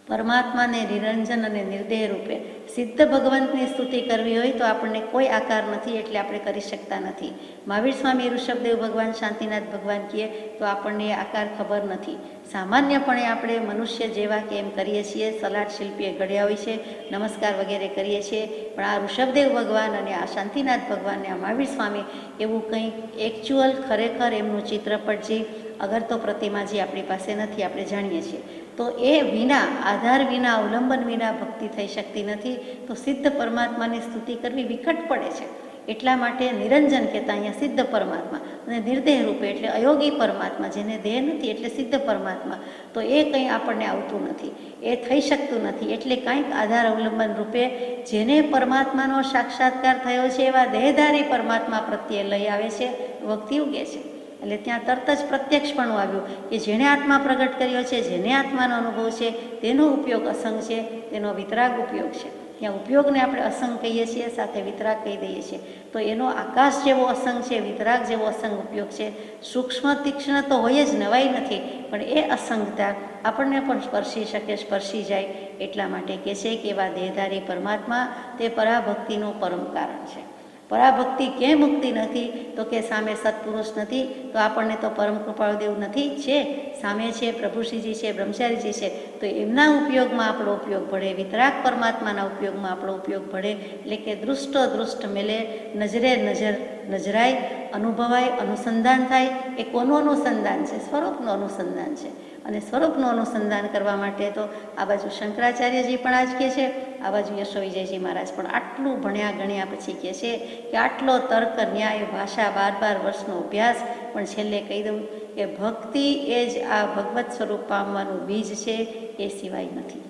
પરમાત્માને નિરંજન અને નિર્દેહ રૂપે સિદ્ધ ભગવંતની સ્તુતિ કરવી હોય તો આપણને કોઈ આકાર નથી, એટલે આપણે કરી શકતા નથી. મહાવીર સ્વામી, ઋષભદેવ ભગવાન, શાંતિનાથ ભગવાન કહીએ તો આપણને એ આકાર ખબર નથી. સામાન્યપણે આપણે મનુષ્ય જેવા કે એમ કરીએ છીએ, સલાડ શિલ્પીએ ઘડ્યા હોય છે, નમસ્કાર વગેરે કરીએ છીએ. પણ આ ઋષભદેવ ભગવાન અને આ શાંતિનાથ ભગવાન અને આ મહાવીર સ્વામી એવું કંઈક એકચ્યુઅલ ખરેખર એમનું ચિત્રપટ જે અગર તો પ્રતિમા જે આપણી પાસે નથી, આપણે જાણીએ છીએ. તો એ વિના, આધાર વિના, અવલંબન વિના ભક્તિ થઈ શકતી નથી. તો સિદ્ધ પરમાત્માની સ્તુતિ કરવી વિકટ પડે છે. એટલા માટે નિરંજન કહેતા અહીંયા સિદ્ધ પરમાત્મા, અને નિર્દેહ રૂપે એટલે અયોગી પરમાત્મા, જેને દેહ નથી એટલે સિદ્ધ પરમાત્મા. તો એ કંઈ આપણને આવતું નથી, એ થઈ શકતું નથી. એટલે કાંઈક આધાર અવલંબન રૂપે જેને પરમાત્માનો સાક્ષાત્કાર થયો છે એવા દેહધારી પરમાત્મા પ્રત્યે લઈ આવે છે, ભક્તિ ઉગે છે. એટલે ત્યાં તરત જ પ્રત્યક્ષપણું આવ્યું કે જેણે આત્મા પ્રગટ કર્યો છે, જેને આત્માનો અનુભવ છે, તેનો ઉપયોગ અસંગ છે, તેનો વિતરાગ ઉપયોગ છે. ત્યાં ઉપયોગને આપણે અસંગ કહીએ છીએ, સાથે વિતરાગ કહી દઈએ છીએ. તો એનો આકાશ જેવો અસંગ છે, વિતરાગ જેવો અસંગ ઉપયોગ છે. સૂક્ષ્મ તીક્ષ્ણ તો હોય જ, નવાઈ નથી, પણ એ અસંગતા આપણને પણ સ્પર્શી શકે, સ્પર્શી જાય. એટલા માટે કહે છે કે એવા દેહધારી પરમાત્મા તે પરાભક્તિનું પરમ કારણ છે. પરાભક્તિ કેમ મુક્તિ નથી? તો કે સામે સત્પુરુષ નથી, તો આપણને તો પરમ કૃપાળુદેવ નથી છે, સામે છે પ્રભુશ્રીજી છે, બ્રહ્મચારીજી છે, તો એમના ઉપયોગમાં આપણો ઉપયોગ ભળે, વિતરાગ પરમાત્માના ઉપયોગમાં આપણો ઉપયોગ ભળે. એટલે કે દૃષ્ટો દૃષ્ટ મેલે, નજરે નજર નજરાય, અનુભવાય, અનુસંધાન થાય. એ કોનું અનુસંધાન છે? સ્વરૂપનું અનુસંધાન છે. અને સ્વરૂપનું અનુસંધાન કરવા માટે તો આ બાજુ શંકરાચાર્યજી પણ આ જ કહે છે, આ બાજુ યશો વિજયજી મહારાજ પણ આટલું ભણ્યા ગણ્યા પછી કહે છે કે આટલો તર્ક, ન્યાય, ભાષા, 12 વર્ષનો અભ્યાસ, પણ છેલ્લે કહી દઉં કે ભક્તિ એ જ આ ભગવત સ્વરૂપ પામવાનું બીજ છે, એ સિવાય નથી.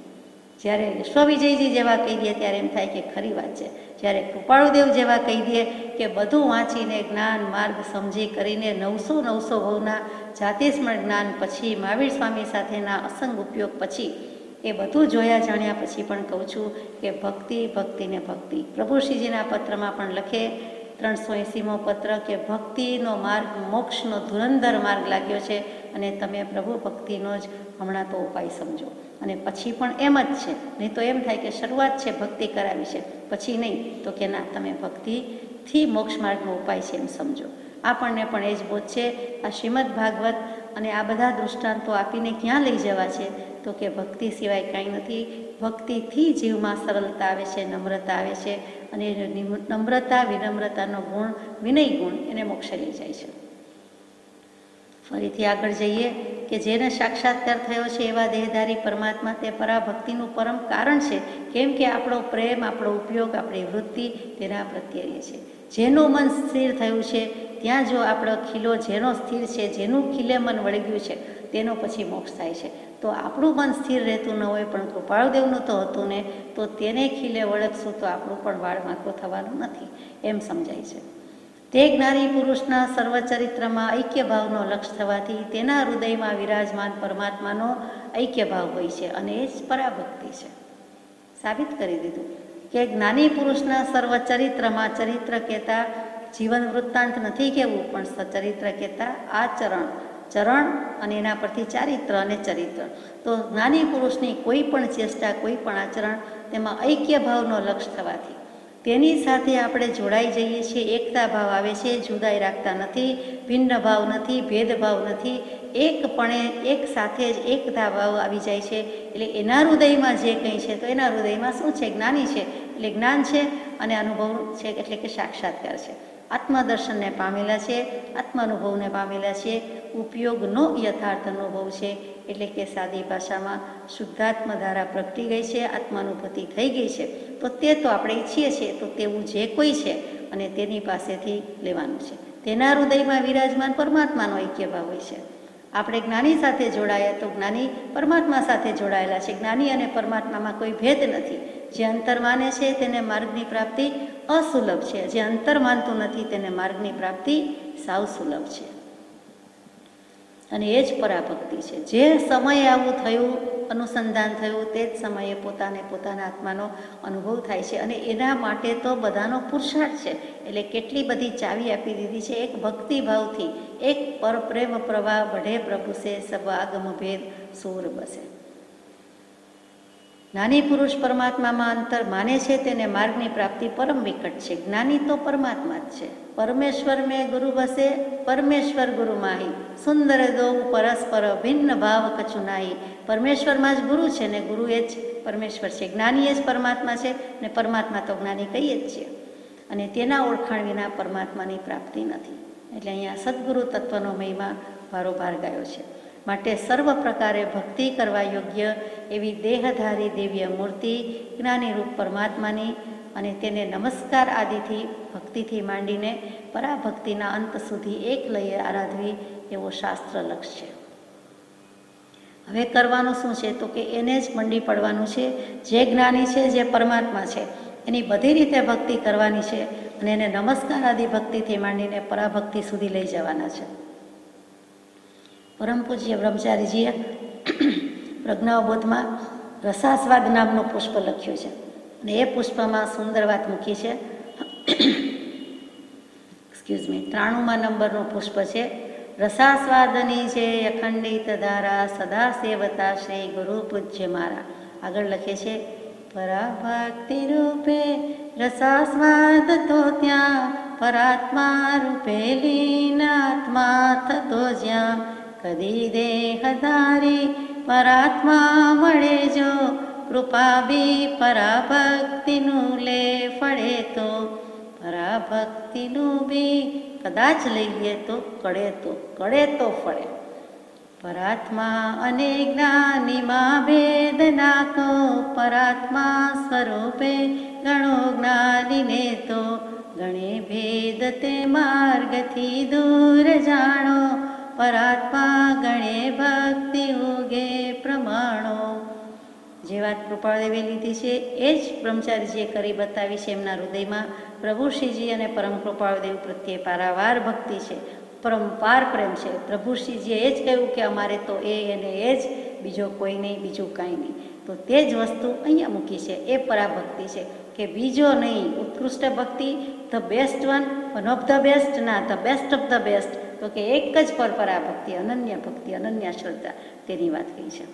જ્યારે યશો વિજયજી જેવા કહી દે ત્યારે એમ થાય કે ખરી વાત છે. જ્યારે કૃપાળુદેવ જેવા કહી દે કે બધું વાંચીને જ્ઞાન માર્ગ સમજી કરીને 900 ભવના જાતિસ્મરણ જ્ઞાન પછી, મહાવીર સ્વામી સાથેના અસંગ ઉપયોગ પછી, એ બધું જોયા જાણ્યા પછી પણ કહું છું કે ભક્તિ, ભક્તિને ભક્તિ. પ્રભુશ્રીજીના પત્રમાં પણ લખે 380મો પત્ર કે ભક્તિનો માર્ગ મોક્ષનો ધુરંધર માર્ગ લાગ્યો છે, અને તમે પ્રભુ ભક્તિનો જ હમણાં તો ઉપાય સમજો. અને પછી પણ એમ જ છે, નહીં તો એમ થાય કે શરૂઆત છે, ભક્તિ કરાવી છે, પછી નહીં, તો કે ના, તમે ભક્તિથી મોક્ષ માર્ગનો ઉપાય છે એમ સમજો. આપણને પણ એ જ બોધ છે. આ શ્રીમદ ભાગવત અને આ બધા દૃષ્ટાંતો આપીને ક્યાં લઈ જવા છે? તો કે ભક્તિ સિવાય કાંઈ નથી. ભક્તિથી જીવમાં સરળતા આવે છે, નમ્રતા આવે છે, અને નમ્રતા, વિનમ્રતાનો ગુણ, વિનય ગુણ એને મોક્ષે લઈ જાય છે. ફરીથી આગળ જઈએ કે જેને સાક્ષાત્કાર થયો છે એવા દેહધારી પરમાત્મા તે પરાભક્તિનું પરમ કારણ છે. કેમ કે આપણો પ્રેમ, આપણો ઉપયોગ, આપણી વૃત્તિ તેના પ્રત્યે છે. જેનું મન સ્થિર થયું છે ત્યાં જો આપણો ખીલો જેનો સ્થિર છે, જેનું ખીલે મન વળી ગયું છે, તેનો પછી મોક્ષ થાય છે. તો આપણું મન સ્થિર રહેતું ન હોય પણ કૃપાળુદેવનું તો હતું ને, તો તેને ખીલે વળગશું તો આપણું પણ વાળ વાંકો થવાનું નથી, એમ સમજાય છે. તે જ્ઞાની પુરુષના સર્વચરિત્રમાં ઐક્ય ભાવનો લક્ષ થવાથી તેના હૃદયમાં વિરાજમાન પરમાત્માનો ઐક્ય ભાવ હોય છે, અને એ જ પરાભક્તિ છે. સાબિત કરી દીધું કે જ્ઞાની પુરુષના સર્વચરિત્રમાં, ચરિત્ર કહેતા જીવન વૃત્તાંત નથી કહેવું, પણ સચરિત્ર કહેતા આચરણ, ચરણ અને એના પરથી ચારિત્ર અને ચરિત્ર. તો જ્ઞાની પુરુષની કોઈ પણ ચેષ્ટા, કોઈ પણ આચરણ, તેમાં ઐક્ય ભાવનો લક્ષ થવાથી તેની સાથે આપણે જોડાઈ જઈએ છીએ, એકતા ભાવ આવે છે, જુદાઈ રાખતા નથી, ભિન્ન ભાવ નથી, ભેદભાવ નથી, એકપણે એક સાથે જ એકતા ભાવ આવી જાય છે. એટલે એના હૃદયમાં જે કંઈ છે, તો એના હૃદયમાં શું છે? જ્ઞાની છે એટલે જ્ઞાન છે, અને અનુભવ છે એટલે કે સાક્ષાત્કાર છે. આત્મદર્શનને પામેલા છે, આત્માનુભવને પામેલા છે, ઉપયોગનો યથાર્થ અનુભવ છે. એટલે કે સાદી ભાષામાં શુદ્ધાત્મ ધારા પ્રગટી ગઈ છે, આત્માનુભૂતિ થઈ ગઈ છે. તો તે તો આપણે ઈચ્છીએ છીએ, તો તેવું જે કોઈ છે અને તેની પાસેથી લેવાનું છે. તેના હૃદયમાં વિરાજમાન પરમાત્માનો ઐક્ય ભાવ હોય છે. આપણે જ્ઞાની સાથે જોડાયા તો જ્ઞાની પરમાત્મા સાથે જોડાયેલા છે. જ્ઞાની અને પરમાત્મામાં કોઈ ભેદ નથી. જે અંતર માને છે તેને માર્ગની પ્રાપ્તિ અસુલભ છે, જે અંતર માનતું નથી તેને માર્ગની પ્રાપ્તિ સાવ સુલભ છે. અને એ જ પરાભક્તિ છે. જે સમયે આવું થયું, અનુસંધાન થયું, તે જ સમયે પોતાને પોતાના આત્માનો અનુભવ થાય છે. અને એના માટે તો બધાનો પુરુષાર્થ છે. એટલે કેટલી બધી ચાવી આપી દીધી છે. એક ભક્તિભાવથી એક પર પ્રેમ પ્રવાહ વઢે પ્રભુ સે, સબ આગમ ભેદ સૂર બસે. જ્ઞાની પુરુષ પરમાત્મામાં અંતર માને છે તેને માર્ગની પ્રાપ્તિ પરમ વિકટ છે. જ્ઞાની તો પરમાત્મા જ છે. પરમેશ્વર મેં ગુરુ બસે, પરમેશ્વર ગુરુ માહી, સુંદર દો પરસ્પર ભિન્ન ભાવ કછુ નાહી. પરમેશ્વરમાં જ ગુરુ છે ને ગુરુ એ જ પરમેશ્વર છે. જ્ઞાની એ જ પરમાત્મા છે ને પરમાત્મા તો જ્ઞાની કહીએ જ છીએ. અને તેના ઓળખાણ વિના પરમાત્માની પ્રાપ્તિ નથી. એટલે અહીંયા સદગુરુ તત્વનો મહિમા ભારોભાર ગાયો છે. માટે સર્વ પ્રકારે ભક્તિ કરવા યોગ્ય એવી દેહધારી દિવ્ય મૂર્તિ જ્ઞાનીરૂપ પરમાત્માની, અને તેને નમસ્કાર આદિથી ભક્તિથી માંડીને પરાભક્તિના અંત સુધી એક લઈએ આરાધવી એવો શાસ્ત્ર લક્ષ છે. હવે કરવાનું શું છે? તો કે એને જ મંડી પડવાનું છે. જે જ્ઞાની છે, જે પરમાત્મા છે, એની બધી રીતે ભક્તિ કરવાની છે, અને એને નમસ્કાર આદિ ભક્તિથી માંડીને પરાભક્તિ સુધી લઈ જવાના છે. પરમ પૂજ્ય બ્રહ્મચારીજીએ પ્રજ્ઞાવબોધમાં રસાસ્વાદ નામનું પુષ્પ લખ્યું છે, અને એ પુષ્પમાં સુંદર વાત મૂકી છે. એક્સક્યુઝ મી, 93મા નંબરનું પુષ્પ છે. રસાસ્વાદની છે અખંડિત ધારા, સદા સેવતા શ્રી ગુરુ પૂજ્ય મારા. આગળ લખે છે, પરાભક્તિ રૂપે રસાસ્વાદ તો ત્યાં, પરાત્મા રૂપે લીન આત્મા થતો જ્યાં. કદી દેહધારી પરાત્મા મળે જો, કૃપા બી પરાભક્તિનું લે ફળે તો. પરાભક્તિનું બી કદાચ લઈએ તો કળે તો ફળે. પરાત્મા અને જ્ઞાનીમાં ભેદ નાખો, પરાત્મા સ્વરૂપે ગણો જ્ઞાનીને તો. ગણે ભેદ તે માર્ગથી દૂર જાણો, પરાત્મા ગણે ભક્તિ ઉગે પ્રમાણો. જે વાત કૃપાળદેવે લીધી છે એ જ બ્રહ્મચારીજીએ કરી બતાવી છે. એમના હૃદયમાં પ્રભુશ્રીજી અને પરમ કૃપાળદેવ પ્રત્યે પારાવાર ભક્તિ છે, પરંપાર પ્રેમ છે. પ્રભુશ્રીજીએ એ જ કહ્યું કે અમારે તો એ અને એ જ, બીજો કોઈ નહીં, બીજું કાંઈ નહીં. તો તે જ વસ્તુ અહીંયા મૂકી છે. એ પરાભક્તિ છે કે બીજો નહીં, ઉત્કૃષ્ટ ભક્તિ, the best one of the best, ના the best of the best. તો કે એક જ પરાભક્તિ, અનન્ય ભક્તિ, અનન્ય શ્રદ્ધા, તેની વાત કહી છે.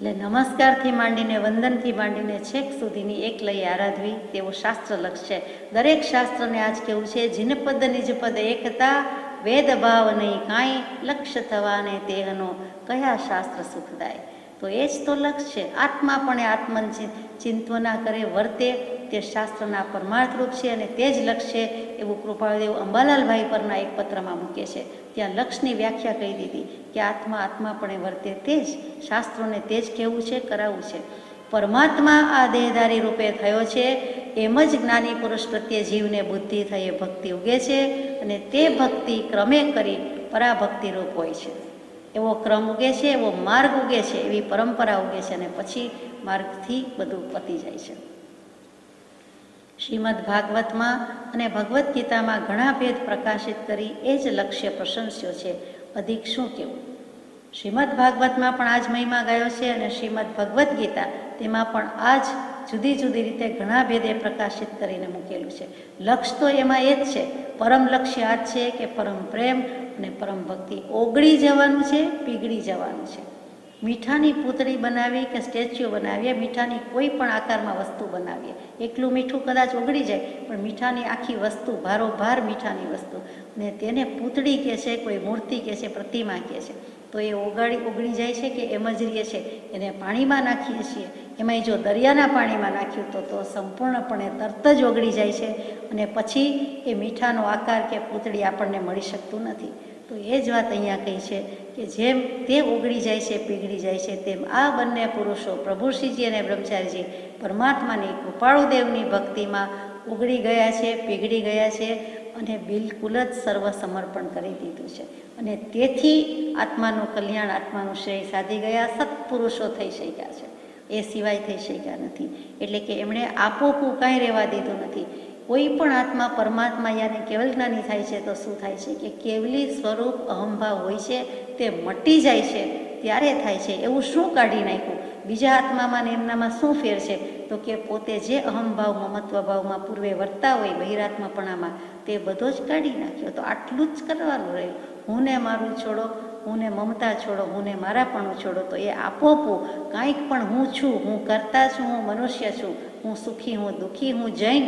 એટલે નમસ્કારથી માંડીને, વંદનથી માંડીને છેક સુધીની એક લઈ આરાધવી તેવો શાસ્ત્ર લક્ષ છે. દરેક શાસ્ત્રને આજ કેવું છે, જીનપદ નિજપદ એકતા, વેદભાવ નહીં કાંઈ, લક્ષ્ય થવાને તેહનો કયા શાસ્ત્ર સુખદાય. તો એ જ તો લક્ષ છે. આત્મા પણ આત્મન ચિંતવના કરે, વર્તે, તે શાસ્ત્રના પરમાર્થરૂપ છે, અને તે જ લક્ષ છે એવું કૃપાળદેવ અંબાલાલભાઈ પરના એક પત્રમાં મૂકે છે. ત્યાં લક્ષની વ્યાખ્યા કહી દીધી કે આત્મા પણ વર્તે, તે જ શાસ્ત્રોને તે જ કહેવું છે, કરાવવું છે. પરમાત્મા આ દેહધારી રૂપે થયો છે એમ જ જ્ઞાની પુરુષ પ્રત્યે જીવને બુદ્ધિ થઈ એ ભક્તિ ઉગે છે અને તે ભક્તિ ક્રમે કરી પરાભક્તિરૂપ હોય છે. એવો ક્રમ ઉગે છે, એવો માર્ગ ઉગે છે, એવી પરંપરા ઉગે છે અને પછી માર્ગથી બધું પતી જાય છે. શ્રીમદ ભાગવતમાં અને ભગવદ્ ગીતામાં ઘણા ભેદ પ્રકાશિત કરી એ જ લક્ષ્ય પ્રશંસ્યો છે. અધિક શું કહેવું? શ્રીમદ ભાગવતમાં પણ આ જ મહિમા ગયો છે અને શ્રીમદ ભગવદ્ ગીતા તેમાં પણ આ જ જુદી જુદી રીતે ઘણા ભેદે પ્રકાશિત કરીને મૂકેલું છે. લક્ષ્ય તો એમાં એ જ છે, પરમ લક્ષ્ય આ જ છે કે પરમ પ્રેમ અને પરમ ભક્તિ. ઓગળી જવાનું છે, પીગળી જવાનું છે. મીઠાની પૂતળી બનાવી કે સ્ટેચ્યુ બનાવીએ, મીઠાની કોઈ પણ આકારમાં વસ્તુ બનાવીએ, એકલું મીઠું કદાચ ઓગળી જાય, પણ મીઠાની આખી વસ્તુ, ભારોભાર મીઠાની વસ્તુ, ને તેને પૂતળી કહે છે, કોઈ મૂર્તિ કહે છે, પ્રતિમા કહે છે, તો એ ઓગળી જાય છે કે એમ જ રહીએ છે? એને પાણીમાં નાખીએ છીએ, એમાંય જો દરિયાના પાણીમાં નાખ્યું તો સંપૂર્ણપણે તરત જ ઓગળી જાય છે અને પછી એ મીઠાનો આકાર કે પૂતળી આપણને મળી શકતું નથી. તો એ જ વાત અહીંયા કહી છે કે જેમ તે ઓગળી જાય છે, પીગળી જાય છે, તેમ આ બંને પુરુષો પ્રભુ શ્રીજી અને બ્રહ્મચારીજી પરમાત્માની કૃપાળુદેવની ભક્તિમાં ઓગળી ગયા છે, પીગળી ગયા છે અને બિલકુલ જ સર્વ સમર્પણ કરી દીધું છે અને તેથી આત્માનું કલ્યાણ, આત્માનું શ્રેય સાધી ગયા, સત્પુરુષો થઈ શક્યા છે. એ સિવાય થઈ શક્યા નથી. એટલે કે એમણે આપોપું કાંઈ રહેવા દીધું નથી. કોઈ પણ આત્મા પરમાત્મા યાને કેવલ જ્ઞાની થાય છે તો શું થાય છે કે કેવલી સ્વરૂપ અહંભાવ હોય છે તે મટી જાય છે ત્યારે થાય છે. એવું શું કાઢી નાખ્યું? બીજા આત્મામાં ને એમનામાં શું ફેર છે? તો કે પોતે જે અહંભાવ મમત્વભાવમાં પૂર્વે વર્તા હોય બહિરાત્માપણામાં તે બધો જ કાઢી નાખ્યો. તો આટલું જ કરવાનું રહ્યું. હું ને મારું છોડો, હું ને મમતા છોડો, હું ને મારાપણું છોડો. તો એ આપોપું કાંઈક પણ હું છું, હું કરતા છું, હું મનુષ્ય છું, હું સુખી, હું દુઃખી, હું જૈન,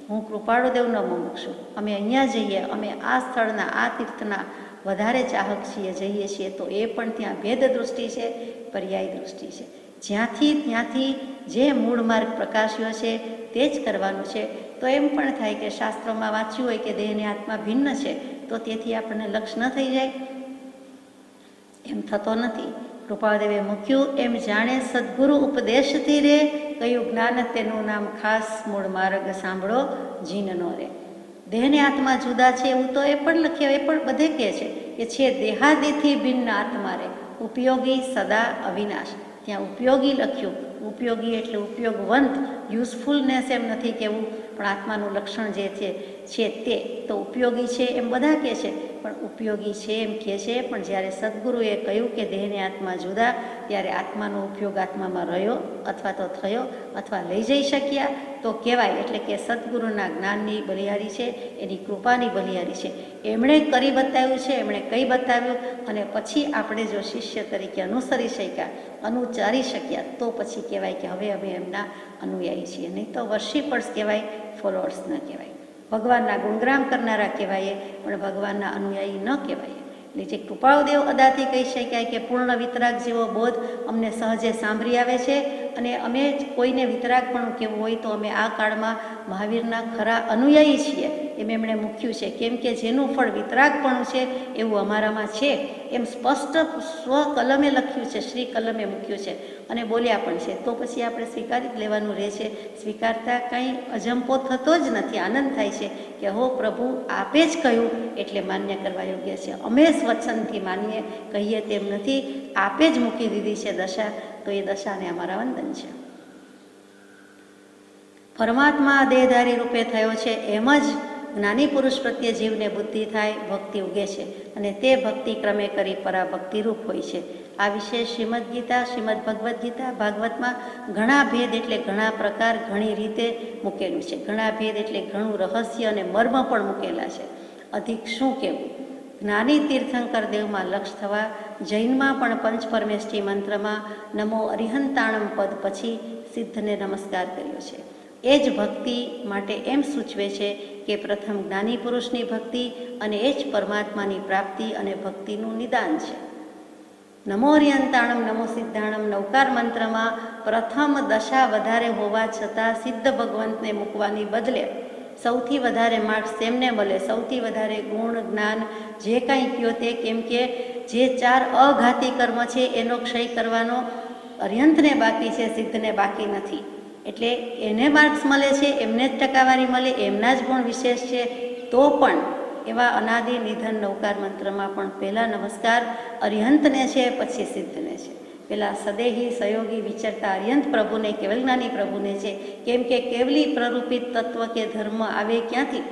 હું કૃપાળુદેવનો મુમુક્ષ છું, અમે અહીંયા જઈએ, અમે આ સ્થળના, આ તીર્થના વધારે ચાહક છીએ, જઈએ છીએ, તો એ પણ ત્યાં ભેદ દૃષ્ટિ છે, પર્યાય દૃષ્ટિ છે. જ્યાંથી ત્યાંથી જે મૂળ માર્ગ પ્રકાશ્યો છે તે જ કરવાનું છે. તો એમ પણ થાય કે શાસ્ત્રોમાં વાંચ્યું હોય કે દેહને આત્મા ભિન્ન છે, તો તેથી આપણને લક્ષ ન થઈ જાય? એમ થતો નથી. કૃપાળુદેવે મૂક્યું એમ જાણે સદગુરુ ઉપદેશથી રે, કયું જ્ઞાન તેનું નામ ખાસ, મૂળ માર્ગ સાંભળો જીનનો રે. દેહને આત્મા જુદા છે એવું તો એ પણ લખ્યા, એ પણ બધે કહે છે કે છે દેહાદિથી ભિન્ન આત્મા રે, ઉપયોગી સદા અવિનાશ. ત્યાં ઉપયોગી લખ્યું. ઉપયોગી એટલે ઉપયોગવંત, યુઝફુલનેસ એમ નથી કહેવું, પણ આત્માનું લક્ષણ જે છે તે તો ઉપયોગી છે એમ બધા કહે છે, પણ ઉપયોગી છે એમ કહે છે. પણ જ્યારે સદગુરુએ કહ્યું કે દેહને આત્મા જુદા, ત્યારે આત્માનો ઉપયોગ આત્મામાં રહ્યો અથવા તો થયો અથવા લઈ જઈ શક્યા તો કહેવાય. એટલે કે સદગુરુના જ્ઞાનની બલિહારી છે, એની કૃપાની બલિહારી છે. એમણે કરી બતાવ્યું છે, એમણે કહી બતાવ્યું અને પછી આપણે જો શિષ્ય તરીકે અનુસરી શક્યા, અનુચારી શક્યા, તો પછી કહેવાય કે હવે અમે એમના અનુયાયી છીએ. નહીં તો વર્ષીપર્સ કહેવાય, ફોલોઅર્સ ન કહેવાય. ભગવાનના ગુણગ્રામ કરનારા કહેવાય, પણ ભગવાનના અનુયાયી ન કહેવાય. એટલે જે કૃપાળુદેવ અદાથી કહી શકાય કે પૂર્ણ વિતરાગ જેવો બોધ અમને સહજે સાંભળી આવે છે અને અમે કોઈને વિતરાગપણું કેવું હોય તો અમે આ કાળમાં મહાવીરના ખરા અનુયાયી છીએ એમ એમણે મૂક્યું છે. કેમ કે જેનું ફળ વિતરાગપણું છે એવું અમારામાં છે એમ સ્પષ્ટ સ્વ કલમે લખ્યું છે, શ્રી કલમે મૂક્યું છે અને બોલ્યા પણ છે. તો પછી આપણે સ્વીકારી જ લેવાનું રહે છે. સ્વીકારતા કંઈ અજંપો થતો જ નથી. આનંદ થાય છે કે હો પ્રભુ આપે જ કહ્યું એટલે માન્ય કરવા યોગ્ય છે. અમે સ્વચ્છંદથી માનીએ, કહીએ તેમ નથી, આપે જ મૂકી દીધી છે દશા, તો એ દશાને અમારા વંદન છે. પરમાત્મા દેહધારી રૂપે થયો છે એમ જ જ્ઞાની પુરુષ પ્રત્યે જીવને બુદ્ધિ થાય, ભક્તિ ઉગે છે અને તે ભક્તિ ક્રમે કરી પરાભક્તિરૂપ હોય છે. આ વિશે શ્રીમદ ગીતા, શ્રીમદ ભગવદ્ ગીતા, ભાગવતમાં ઘણા ભેદ એટલે ઘણા પ્રકાર, ઘણી રીતે મૂકેલું છે. ઘણા ભેદ એટલે ઘણું રહસ્ય અને મર્મ પણ મૂકેલા છે. અધિક શું કહેવું? જ્ઞાની તીર્થંકર દેવમાં લક્ષ થવા, જૈનમાં પણ પંચપરમેષ્ઠી મંત્રમાં નમો અરિહંતાણમ પદ પછી સિદ્ધને નમસ્કાર કર્યો છે. એ જ ભક્તિ માટે એમ સૂચવે છે કે પ્રથમ જ્ઞાની પુરુષની ભક્તિ અને એ જ પરમાત્માની પ્રાપ્તિ અને ભક્તિનું નિદાન છે. નમો અરિહંતાણમ નમો સિદ્ધાણમ નવકાર મંત્રમાં પ્રથમ દશા વધારે હોવા છતાં સિદ્ધ ભગવંતને મૂકવાની બદલે સૌથી વધારે માર્ક્સ તેમને મળે, સૌથી વધારે ગુણ, જ્ઞાન જે કાંઈ કયો તે. કેમ કે જે 4 અઘાતી કર્મ છે એનો ક્ષય કરવાનો અરિહંતને બાકી છે, સિદ્ધને બાકી નથી. એટલે એને માર્ક્સ મળે છે, એમને જ ટકાવારી મળે, એમના જ ગુણ વિશેષ છે, તો પણ એવા અનાદિ નિધન નવકાર મંત્રમાં પણ પહેલાં નમસ્કાર અરિહંતને છે, પછી સિદ્ધને છે. પેલા સદેહી સહયોગી વિચરતા અરિહંત પ્રભુને, કેવલજ્ઞાની પ્રભુને છે. કેમ કે કેવલી પ્રરૂપિત તત્વ કે ધર્મ આવે ક્યાંથી?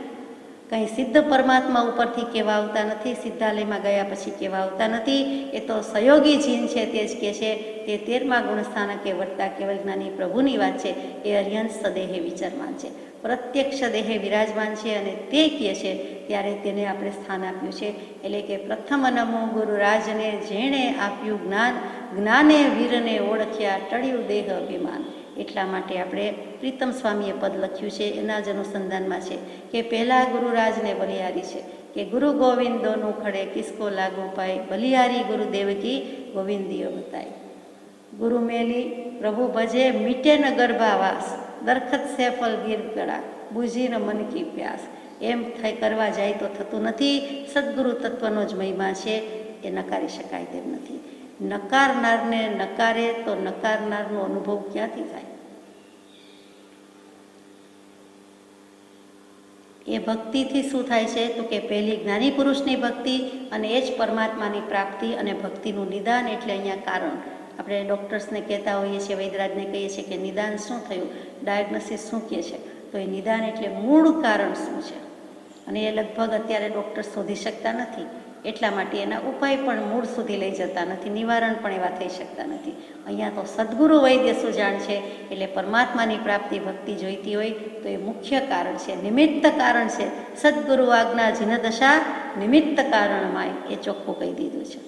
કંઈ સિદ્ધ પરમાત્મા ઉપરથી કહેવા આવતા નથી, સિદ્ધાલયમાં ગયા પછી કહેવા આવતા નથી. એ તો સહયોગી જીન છે તે જ કહે છે. તે 13મા ગુણસ્થાનકે વર્તા કેવલજ્ઞાની પ્રભુની વાત છે. એ અરિહંત સદેહે વિચરમાન છે, પ્રત્યક્ષ દેહે વિરાજમાન છે, અને તે કહે છે ત્યારે તેને આપણે સ્થાન આપ્યું છે. એટલે કે પ્રથમ નમો ગુરુરાજને, જેણે આપ્યું જ્ઞાન, જ્ઞાને વીરને ઓળખ્યા, ટળ્યું દેહ અભિમાન. એટલા માટે આપણે પ્રીતમ સ્વામીએ પદ લખ્યું છે, એના જ અનુસંધાનમાં છે કે પહેલાં ગુરુરાજને બલિહારી છે કે ગુરુ ગોવિંદોનું ખડે કિસકો લાગુ પાય, બલિહારી ગુરુદેવ કી ગોવિંદીઓ બતાય. ગુરુ મેલી પ્રભુ ભજે, મીટે ન ગર્ભાવાસ, દરખત સે ફલ ગીર ગળા, બુઝી ન મન કી પ્યાસ. એમ થઈ કરવા જાય તો થતું નથી. સદગુરુ તત્વનો જ મહિમા છે, એ નકારી શકાય તેમ નથી. નકારનારને નકારે તો નકારનારનો અનુભવ ક્યાંથી થાય? એ ભક્તિથી શું થાય છે તો કે પહેલી જ્ઞાની પુરુષની ભક્તિ, અને એ જ પરમાત્માની પ્રાપ્તિ અને ભક્તિનું નિદાન. એટલે અહીંયા કારણ આપણે ડૉક્ટર્સને કહેતા હોઈએ છીએ, વૈદરાજને કહીએ છીએ કે નિદાન શું થયું, ડાયગ્નોસિસ શું કહે છે, તો એ નિદાન એટલે મૂળ કારણ શું છે. અને એ લગભગ અત્યારે ડૉક્ટર શોધી શકતા નથી. એટલા માટે એના ઉપાય પણ મૂળ સુધી લઈ જતા નથી, નિવારણ પણ એવા થઈ શકતા નથી. અહીંયા તો સદગુરુ વૈદ્ય સુજાણ છે. એટલે પરમાત્માની પ્રાપ્તિ ભક્તિ જોઈતી હોય તો એ મુખ્ય કારણ છે, નિમિત્ત કારણ છે. સદગુરુ આજ્ઞા જીન દશા નિમિત્ત કારણમાં, એ ચોખ્ખું કહી દીધું છે.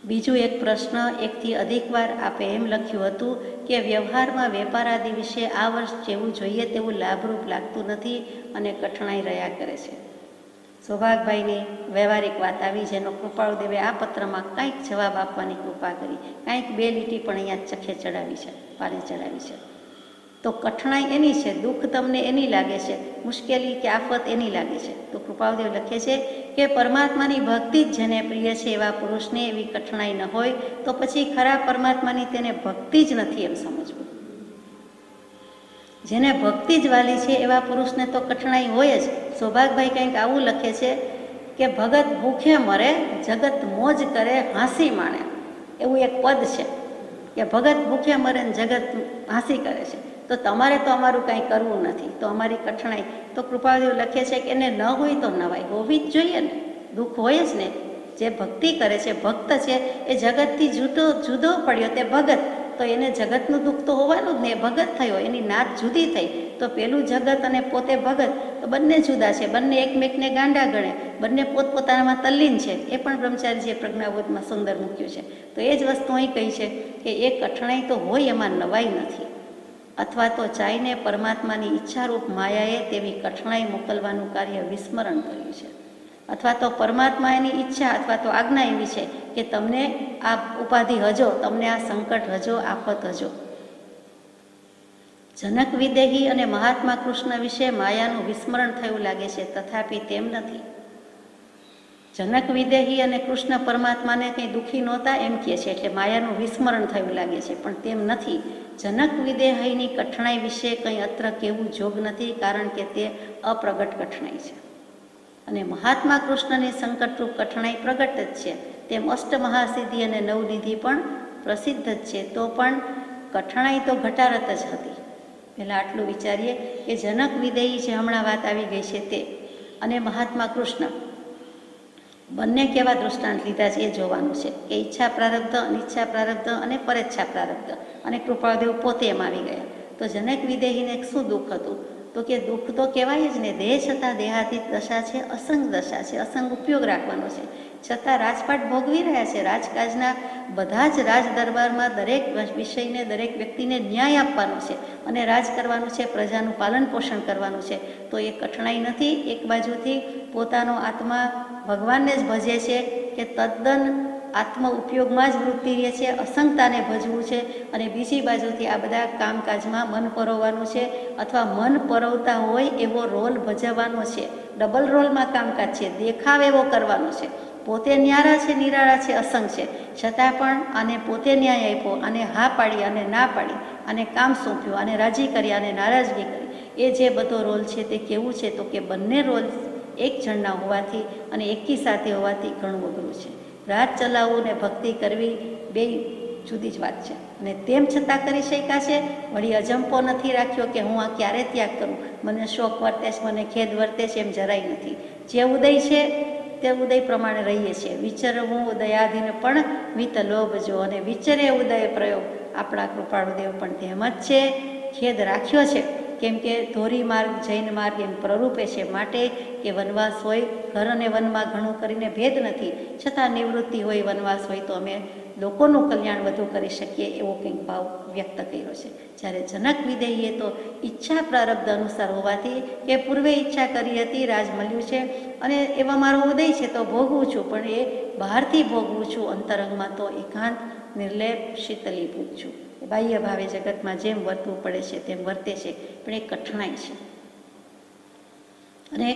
બીજું એક પ્રશ્ન, એકથી અધિક વાર આપે એમ લખ્યું હતું કે વ્યવહારમાં વેપાર આદિ વિશે આ વર્ષ જેવું જોઈએ તેવું લાભરૂપ લાગતું નથી અને કઠણાઈ રહ્યા કરે છે. સૌભાગભાઈની વ્યવહારિક વાત આવી, જેનો કૃપાળુદેવે આ પત્રમાં કંઈક જવાબ આપવાની કૃપા કરી, કંઈક 2 લીટી પણ અહીંયા ચખે ચડાવી છે, પાલે ચડાવી છે. તો કઠણાઈ એની છે, દુઃખ તમને એની લાગે છે, મુશ્કેલી કે આફત એની લાગે છે. તો કૃપાળુદેવ લખે છે કે પરમાત્માની ભક્તિ જ જેને પ્રિય છે એવા પુરુષને એવી કઠણાઈ ન હોય તો પછી ખરા પરમાત્માની તેને ભક્તિ જ નથી એમ સમજવું. જેને ભક્તિ જ વાલી છે એવા પુરુષને તો કઠણાઈ હોય જ. સૌભાગભાઈ કંઈક આવું લખે છે કે ભગત ભૂખે મરે, જગત મોજ કરે, હાંસી માણે. એવું એક પદ છે કે ભગત ભૂખે મરે ને જગત હાંસી કરે છે. તો તમારે તો અમારું કાંઈ કરવું નથી, તો અમારી કઠણાઈ. તો કૃપાળુદેવ લખે છે કે એને ન હોય તો નવાય, હોવી જ જોઈએ ને, દુઃખ હોય જ ને. જે ભક્તિ કરે છે, ભક્ત છે, એ જગતથી જુદો પડ્યો તે ભગત, તો એને જગતનું દુઃખ તો હોવાનું જ ને. એ ભગત થયો, એની નાત જુદી થઈ. તો પેલું જગત અને પોતે ભગત, તો બંને જુદા છે, બંને એકમેકને ગાંડા ગણે, બંને પોતપોતાનામાં તલ્લીન છે. એ પણ બ્રહ્મચારીજીએ પ્રજ્ઞાબોધમાં સુંદર મૂક્યું છે. તો એ જ વસ્તુ અહીં કહી છે કે એ કઠણાઈ તો હોય, એમાં નવાઈ નથી. અથવા તો ચાઈને પરમાત્માની ઈચ્છારૂપ માયાએ તેવી કઠણાઈ મોકલવાનું કાર્ય વિસ્મરણ કર્યું છે. અથવા તો પરમાત્માની ઈચ્છા અથવા તો આજ્ઞા એવી છે કે તમને આ ઉપાધિ હજો, તમને આ સંકટ હજો, આફત હજો. જનક વિદેહી અને મહાત્મા કૃષ્ણ વિશે માયાનું વિસ્મરણ થયું લાગે છે, તથાપિ તેમ નથી. જનક વિદેહી અને કૃષ્ણ પરમાત્માને કંઈ દુઃખી નહોતા એમ કહે છે, એટલે માયાનું વિસ્મરણ થયું લાગે છે, પણ તેમ નથી. જનક વિદેહીની કઠણાઈ વિશે કંઈ અત્ર કહેવું જોગ નથી, કારણ કે તે અપ્રગટ કઠણાઈ છે. અને મહાત્મા કૃષ્ણની સંકટરૂપ કઠણાઈ પ્રગટ જ છે. તેમ અષ્ટમહાસિદ્ધિ અને નવનિધિ પણ પ્રસિદ્ધ જ છે. તો પણ કઠણાઈ તો ઘટારત જ હતી. પહેલાં આટલું વિચારીએ કે જનક વિદેહી જે હમણાં વાત આવી ગઈ છે તે, અને મહાત્મા કૃષ્ણ, બંને કેવા દૃષ્ટાંત લીધા છે એ જોવાનું છે કે ઈચ્છા પ્રારબ્ધ, અનિચ્છા પ્રારબ્ધ અને પરેચ્છા પ્રારબ્ધ. અને કૃપાળુદેવ પોતે એમ આવી ગયા. તો જનક વિદેહીને શું દુઃખ હતું? તો કે દુઃખ તો કહેવાય જ ને, દેહ છતાં દેહાતીત દશા છે, અસંગ દશા છે, અસંગ ઉપયોગ રાખવાનો છે. છતાં રાજપાટ ભોગવી રહ્યા છે. રાજકાજના બધા જ રાજ દરબારમાં દરેક વિષયને, દરેક વ્યક્તિને ન્યાય આપવાનો છે અને રાજ કરવાનું છે, પ્રજાનું પાલન પોષણ કરવાનું છે. તો એ કઠણાઈ નથી. એક બાજુથી પોતાનો આત્મા ભગવાનને જ ભજે છે કે તદ્દન આત્મ ઉપયોગમાં જ વૃત્તિ રહે છે, અસંગતાને ભજવું છે, અને બીજી બાજુથી આ બધા કામકાજમાં મન પરોવવાનું છે, અથવા મન પરોવતા હોય એવો રોલ ભજવવાનો છે. ડબલ રોલમાં કામકાજ છે, દેખાવ એવો કરવાનો છે. પોતે ન્યારા છે, નિરાળા છે, અસંગ છે, છતાં પણ આને પોતે ન્યાય આપ્યો, અને હા પાડી અને ના પાડી, અને કામ સોંપ્યું, અને રાજી કરી અને નારાજગી કરી, એ જે બધો રોલ છે તે કેવું છે? તો કે બંને રોલ એક જણના હોવાથી અને એકી સાથે હોવાથી ઘણું અઘરું છે. રાજ ચલાવવું ને ભક્તિ કરવી બે જુદી જ વાત છે. અને તેમ છતાં કરી શક્યા છે. વળી અજંપો નથી રાખ્યો કે હું આ ક્યારે ત્યાગ કરું, મને શોખ વર્તે છે, મને ખેદ વર્તે છે, એમ જરાય નથી. જે ઉદય છે તે ઉદય પ્રમાણે રહીએ છીએ. વિચરવું ઉદયાધીન પણ મિત લોભ જો, અને વિચરે ઉદય પ્રયોગ આપણા કૃપાળુદેવ પણ તેમ જ છે. ખેદ રાખ્યો છે, કેમ કે ધોરી માર્ગ જૈન માર્ગ એમ પ્રરૂપે છે. માટે કે વનવાસ હોય, ઘર અને વનમાં ઘણું કરીને ભેદ નથી, છતાં નિવૃત્તિ હોય, વનવાસ હોય, તો અમે લોકોનું કલ્યાણ વધુ કરી શકીએ એવો કંઈક ભાવ વ્યક્ત કર્યો છે. જ્યારે જનક વિદેહીએ તો ઈચ્છા પ્રારબ્ધ અનુસાર હોવાથી, કે પૂર્વે ઈચ્છા કરી હતી, રાજ મળ્યું છે, અને એવા મારો ઉદય છે તો ભોગવું છું, પણ એ બહારથી ભોગવું છું, અંતરંગમાં તો એકાંત નિર્લેપ શીતલીભૂત છું. બાહ્ય ભાવે જગતમાં જેમ વર્તવું પડે છે તેમ વર્તે છે, પણ એ કઠણાઈ છે, અને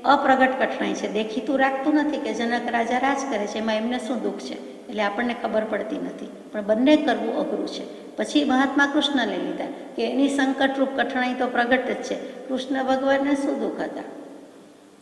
અપ્રગટ કઠણાઈ છે. દેખીતું રાખતું નથી કે જનક રાજા રાજ કરે છે, એમાં એમને શું દુઃખ છે, એટલે આપણને ખબર પડતી નથી. પણ બંને કરવું અઘરું છે. પછી મહાત્મા કૃષ્ણને લીધા કે એની સંકટરૂપ કઠણાઈ તો પ્રગટ જ છે. કૃષ્ણ ભગવાનને શું દુઃખ હતા?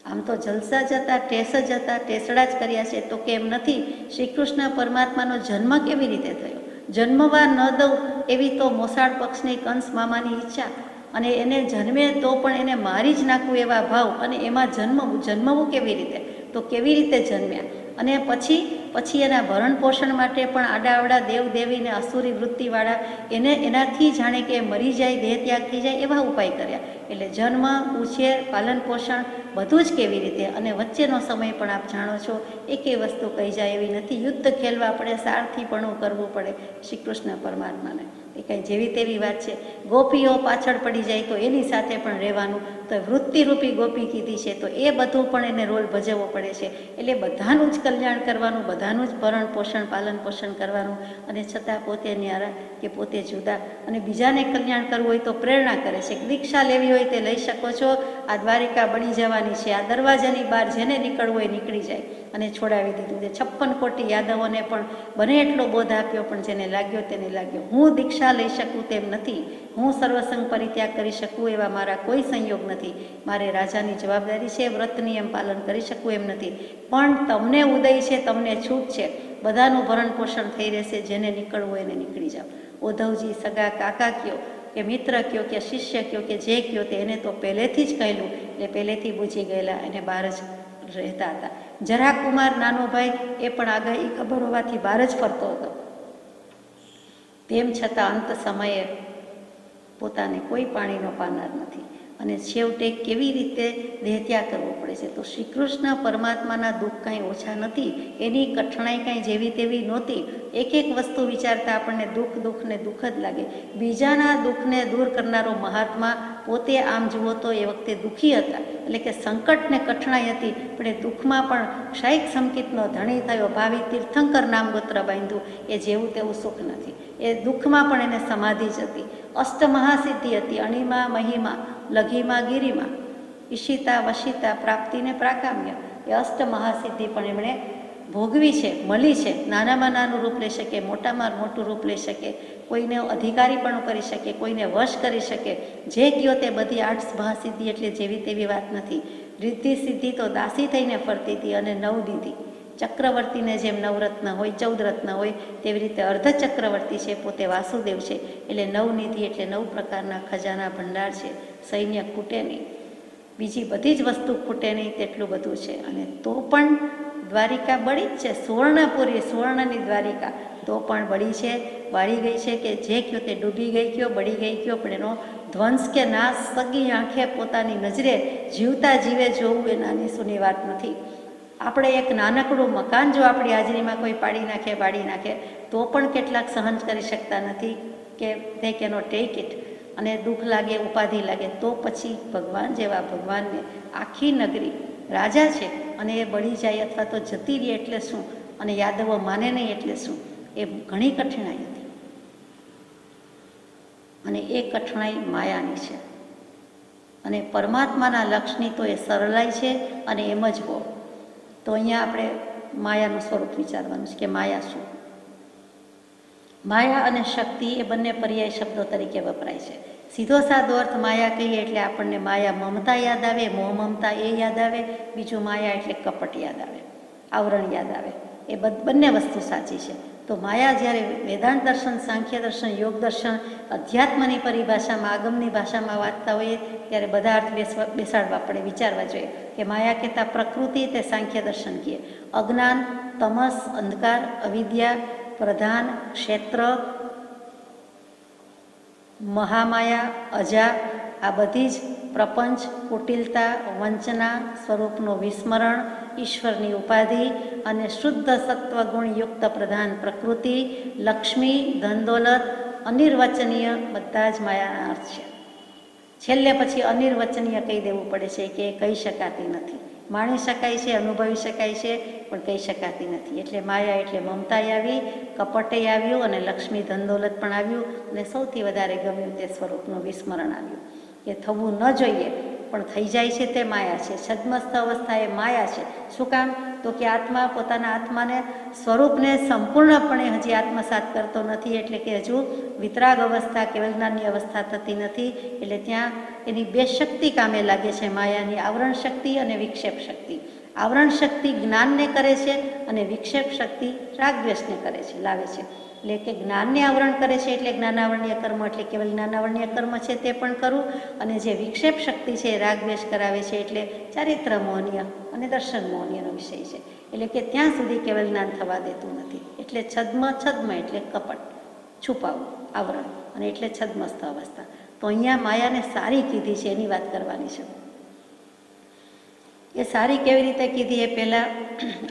આમ તો જલસા જ હતા, ટેસ જ હતા, ટેસડા જ કર્યા છે. તો કેમ નથી? શ્રી કૃષ્ણ પરમાત્માનો જન્મ કેવી રીતે થયો? જન્મવા ન દઉં એવી તો મોસાળ પક્ષની કંસ મામાની ઈચ્છા, અને એને જન્મે તો પણ એને મારી જ નાખવું એવા ભાવ, અને એમાં જન્મવું કેવી રીતે? તો કેવી રીતે જન્મ્યા? અને પછી એના ભરણ પોષણ માટે પણ આડાવડા દેવ દેવીને અસુરી વૃત્તિવાળા એને એનાથી જાણે કે મરી જાય, દેહ ત્યાગ થઈ જાય એવા ઉપાય કર્યા. એટલે જન્મ, ઉછેર, પાલન પોષણ બધું જ કેવી રીતે? અને વચ્ચેનો સમય પણ આપ જાણો છો, એકેય વસ્તુ કહી જાય એવી નથી. યુદ્ધ ખેલવા પડે, સારથી પણ કરવું પડે શ્રી કૃષ્ણ પરમાત્માને. એ કંઈ જેવી તેવી વાત છે. ગોપીઓ પાછળ પડી જાય તો એની સાથે પણ રહેવાનું, તો વૃત્તિરૂપી ગોપી કીધી છે, તો એ બધું પણ એને રોલ ભજવવો પડે છે. એટલે બધાનું જ કલ્યાણ કરવાનું, બધાનું જ ભરણ પોષણ, પાલન પોષણ કરવાનું, અને છતાં પોતે ન્યારા કે પોતે જુદા, અને બીજાને કલ્યાણ કરવું હોય તો પ્રેરણા કરે છે. દીક્ષા લેવી હોય તે લઈ શકો છો, આ દ્વારિકા બળી જવાની છે, આ દરવાજાની બહાર જેને નીકળવું હોય નીકળી જાય, અને છોડાવી દીધું છે. 56 કોટી યાદવોને પણ બને એટલો બોધ આપ્યો, પણ જેને લાગ્યો તેને લાગ્યો. હું દીક્ષા લઈ શકું તેમ નથી, હું સર્વસંગ પરિત્યાગ કરી શકું એવા મારા કોઈ સંયોગ નથી. મારે રાજાની જવાબદારી છે, વ્રત નિયમ પાલન કરી શકું એમ નથી. પણ તમને ઉદય છે, તમને છૂટ છે, બધાનું ભરણ પોષણ થઈ રહેશે, જેને નીકળવું હોય એને નીકળી જાઓ. ઉદ્ધવજી સગા કાકા કયો કે મિત્ર કયો કે શિષ્ય કયો કે જે કયો તે એને તો પહેલેથી જ કહેલું, એટલે પહેલેથી બૂજી ગયેલા, એને બહાર જ રહેતા હતા. જરા કુમાર નાનો ભાઈ એ પણ આગાહી ખબર હોવાથી બહાર જ ફરતો હતો. તેમ છતાં અંત સમયે પોતાને કોઈ પાણીનો પાનાર નથી, અને છેવટે કેવી રીતે દેહત્યાગ કરવો પડે છે. તો શ્રી કૃષ્ણ પરમાત્માના દુઃખ કાંઈ ઓછા નથી, એની કઠણાઈ કાંઈ જેવી તેવી નહોતી. એક એક વસ્તુ વિચારતા આપણને દુઃખ ને દુઃખ જ લાગે. બીજાના દુઃખને દૂર કરનારો મહાત્મા પોતે આમ જુઓ તો એ વખતે દુઃખી હતા, એટલે કે સંકટ ને કઠણાઈ હતી, પણ એ દુઃખમાં પણ ક્ષાયિક સંકિતનો ધણી થયો, ભાવિ તીર્થંકર નામ ગોત્ર બાંધ્યું, એ જેવું તેવું સુખ નથી. એ દુઃખમાં પણ એને સમાધિ જ હતી. અષ્ટમહાસિદ્ધિ હતી, અણિમા, મહિમા, લઘિમા, ગિરિમા, ઈશિતા, વશિતા, પ્રાપ્તિને પ્રાકામ્ય. એ અષ્ટમહાસિદ્ધિ પણ એમણે ભોગવી છે, મળી છે. નાનામાં નાનું રૂપ લઈ શકે, મોટામાં મોટું રૂપ લઈ શકે, કોઈને અધિકારી પણ કરી શકે, કોઈને વશ કરી શકે. જે કયો તે બધી 8 મહાસિદ્ધિ એટલે જેવી તેવી વાત નથી. રિદ્ધિ સિદ્ધિ તો દાસી થઈને ફરતી હતી, અને નવનિધિ ચક્રવર્તીને જેમ નવરત્ન હોય, 14 રત્ન હોય, તેવી રીતે અર્ધ ચક્રવર્તી છે, પોતે વાસુદેવ છે. એટલે નવનિધિ એટલે 9 પ્રકારના ખજાના ભંડાર છે. સૈન્ય ખૂટે નહીં, બીજી બધી જ વસ્તુ ખૂટે નહીં, તેટલું બધું છે. અને તો પણ દ્વારિકા બળી જ છે, સુવર્ણપુરી, સુવર્ણની દ્વારિકા તો પણ બળી છે, બાળી ગઈ છે, કે જે કયો તે ડૂબી ગઈ કયો, બળી ગઈ કયો, પણ એનો ધ્વંસ કે નાશ સગી આંખે પોતાની નજરે જીવતા જીવે જોવું એ નાની સૂની વાત નથી. આપણે એક નાનકડું મકાન જો આપણી હાજરીમાં કોઈ પાડી નાખે, બાળી નાખે, તો પણ કેટલાક સહન કરી શકતા નથી, કે તે કેનો ટેક ઇટ, અને દુઃખ લાગે, ઉપાધિ લાગે. તો પછી ભગવાન જેવા ભગવાનને આખી નગરી રાજા છે, અને એ બળી જાય અથવા તો જતી રહે એટલે શું? અને યાદવો માને નહીં એટલે શું, એ ઘણી કઠણાઈ હતી. અને એ કઠણાઈ માયાની છે. અને પરમાત્માના લક્ષની તો એ સરળાઈ છે અને એમ જ હો. તો અહીંયા આપણે માયાનું સ્વરૂપ વિચારવાનું છે કે માયા શું. માયા અને શક્તિ એ બંને પર્યાય શબ્દો તરીકે વપરાય છે. સીધો સાદો અર્થ માયા કહીએ એટલે આપણને માયા મમતા યાદ આવે, મોહ મમતા એ યાદ આવે. બીજું માયા એટલે કપટ યાદ આવે, આવરણ યાદ આવે. એ બંને વસ્તુ સાચી છે. તો માયા જ્યારે વેદાંત દર્શન, સાંખ્ય દર્શન, યોગ દર્શન, અધ્યાત્મની પરિભાષામાં, આગમની ભાષામાં વાંચતા હોઈએ ત્યારે બધા અર્થ બેસાડવા પડે, વિચારવા જોઈએ કે માયા કહેતા પ્રકૃતિ તે સાંખ્ય દર્શન કહે. અજ્ઞાન, તમસ, અંધકાર, અવિદ્યા, પ્રધાન, ક્ષેત્ર, મહામાયા, અજા, આ બધી જ પ્રપંચ, કુટિલતા, વંચના, સ્વરૂપનું વિસ્મરણ, ઈશ્વરની ઉપાધિ અને શુદ્ધ સત્વગુણયુક્ત પ્રધાન પ્રકૃતિ, લક્ષ્મી, ધનદોલત, અનિર્વચનીય બધા જ માયાના અર્થ છે. છેલ્લે પછી અનિર્વચનીય કહી દેવું પડે છે કે કહી શકાતી નથી. માણી શકાય છે, અનુભવી શકાય છે, પણ કહી શકાતી નથી. એટલે માયા એટલે મમતા આવી, કપટે આવ્યું અને લક્ષ્મી ધનદોલત પણ આવ્યું. અને સૌથી વધારે ગમ્યું તે સ્વરૂપનું વિસ્મરણ આવ્યું. કે થવું ન જોઈએ પણ થઈ જાય છે તે માયા છે. છદ્મસ્થ અવસ્થા એ માયા છે. શું કામ? તો કે આત્મા પોતાના આત્માને સ્વરૂપને સંપૂર્ણપણે હજી આત્મસાત કરતો નથી. એટલે કે હજુ વિતરાગ અવસ્થા, કેવલ જ્ઞાનની અવસ્થા થતી નથી. એટલે ત્યાં એની બે શક્તિ કામે લાગે છે માયાની, આવરણ શક્તિ અને વિક્ષેપ શક્તિ. આવરણ શક્તિ જ્ઞાનને કરે છે અને વિક્ષેપ શક્તિ રાગદ્વેષને કરે છે, લાવે છે. એટલે કે જ્ઞાનને આવરણ કરે છે એટલે જ્ઞાનાવરણીય કર્મ, એટલે કેવલ જ્ઞાનાવરણીય કર્મ છે તે પણ કરું. અને જે વિક્ષેપ શક્તિ છે એ રાગદ્વેષ કરાવે છે એટલે ચારિત્ર મોહનીય અને દર્શન મોહનીયનો વિષય છે. એટલે કે ત્યાં સુધી કેવલ જ્ઞાન થવા દેતું નથી. એટલે છદ્મ એટલે કપટ, છુપાવું, આવરણ, અને એટલે છદ્મસ્થ અવસ્થા. તો અહીંયા માયાને સારી કીધી છે એની વાત કરવાની છે. એ સારી કેવી રીતે કીધી એ પહેલાં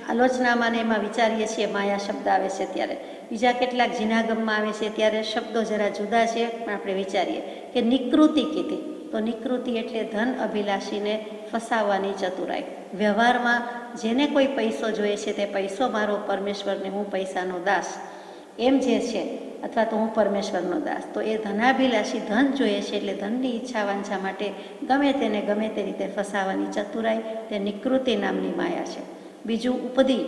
આલોચનામાં ને એમાં વિચારીએ છીએ. માયા શબ્દ આવે છે ત્યારે, બીજા કેટલાક જીનાગમમાં આવે છે ત્યારે શબ્દો જરા જુદા છે, પણ આપણે વિચારીએ કે નિકૃતિ કીધી. તો નિકૃતિ એટલે ધન અભિલાષીને ફસાવવાની ચતુરાઈ. વ્યવહારમાં જેને કોઈ પૈસો જોઈએ છે તે પૈસો મારો પરમેશ્વરને, હું પૈસાનો દાસ એમ જે છે, અથવા તો હું પરમેશ્વરનો દાસ. તો એ ધનાભિલાષી ધન જોઈએ છે એટલે ધનની ઈચ્છા વાંછા માટે ગમે તેને ગમે તે રીતે ફસાવાની ચતુરાઈ, તે નિકૃતિ નામની માયા છે. બીજું ઉપદી,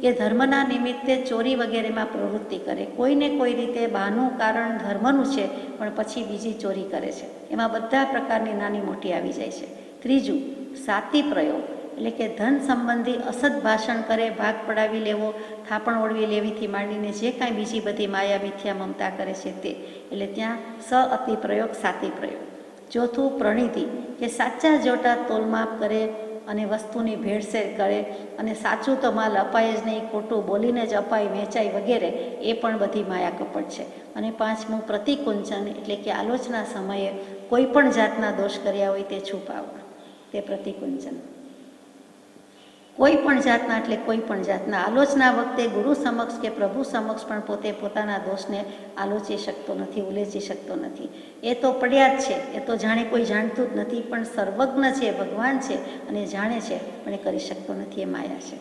કે ધર્મના નિમિત્તે ચોરી વગેરેમાં પ્રવૃત્તિ કરે. કોઈને કોઈ રીતે બહાનું કારણ ધર્મનું છે પણ પછી બીજી ચોરી કરે છે. એમાં બધા પ્રકારની નાની મોટી આવી જાય છે. ત્રીજું સાતી પ્રયોગ, એટલે કે ધન સંબંધી અસદ ભાષણ કરે, ભાગ પડાવી લેવો, થાપણ ઓળવી લેવીથી માંડીને જે કાંઈ બીજી બધી માયા મિથ્યા મમતા કરે છે તે. એટલે ત્યાં સ અતિ પ્રયોગ, સાતી પ્રયોગ. ચોથું પ્રણિધિ, કે સાચા જોટા તોલમાપ કરે અને વસ્તુની ભેળસેળ કરે, અને સાચું તો માલ અપાય જ નહીં, ખોટું બોલીને જ અપાય, વેચાય વગેરે, એ પણ બધી માયા કપટ છે. અને પાંચમું પ્રતિકુંચન, એટલે કે આલોચના સમયે કોઈ પણ જાતના દોષ કર્યા હોય તે છુપાવવા, તે પ્રતિકુંચન. કોઈ પણ જાતના એટલે કોઈ પણ જાતના આલોચના વખતે ગુરુ સમક્ષ કે પ્રભુ સમક્ષ પણ પોતે પોતાના દોષને આલોચી શકતો નથી, ઉલેચી શકતો નથી. એ તો પડ્યા જ છે, એ તો જાણે કોઈ જાણતું જ નથી, પણ સર્વજ્ઞ છે, ભગવાન છે અને જાણે છે, પણ એ કરી શકતો નથી. એ માયા છે.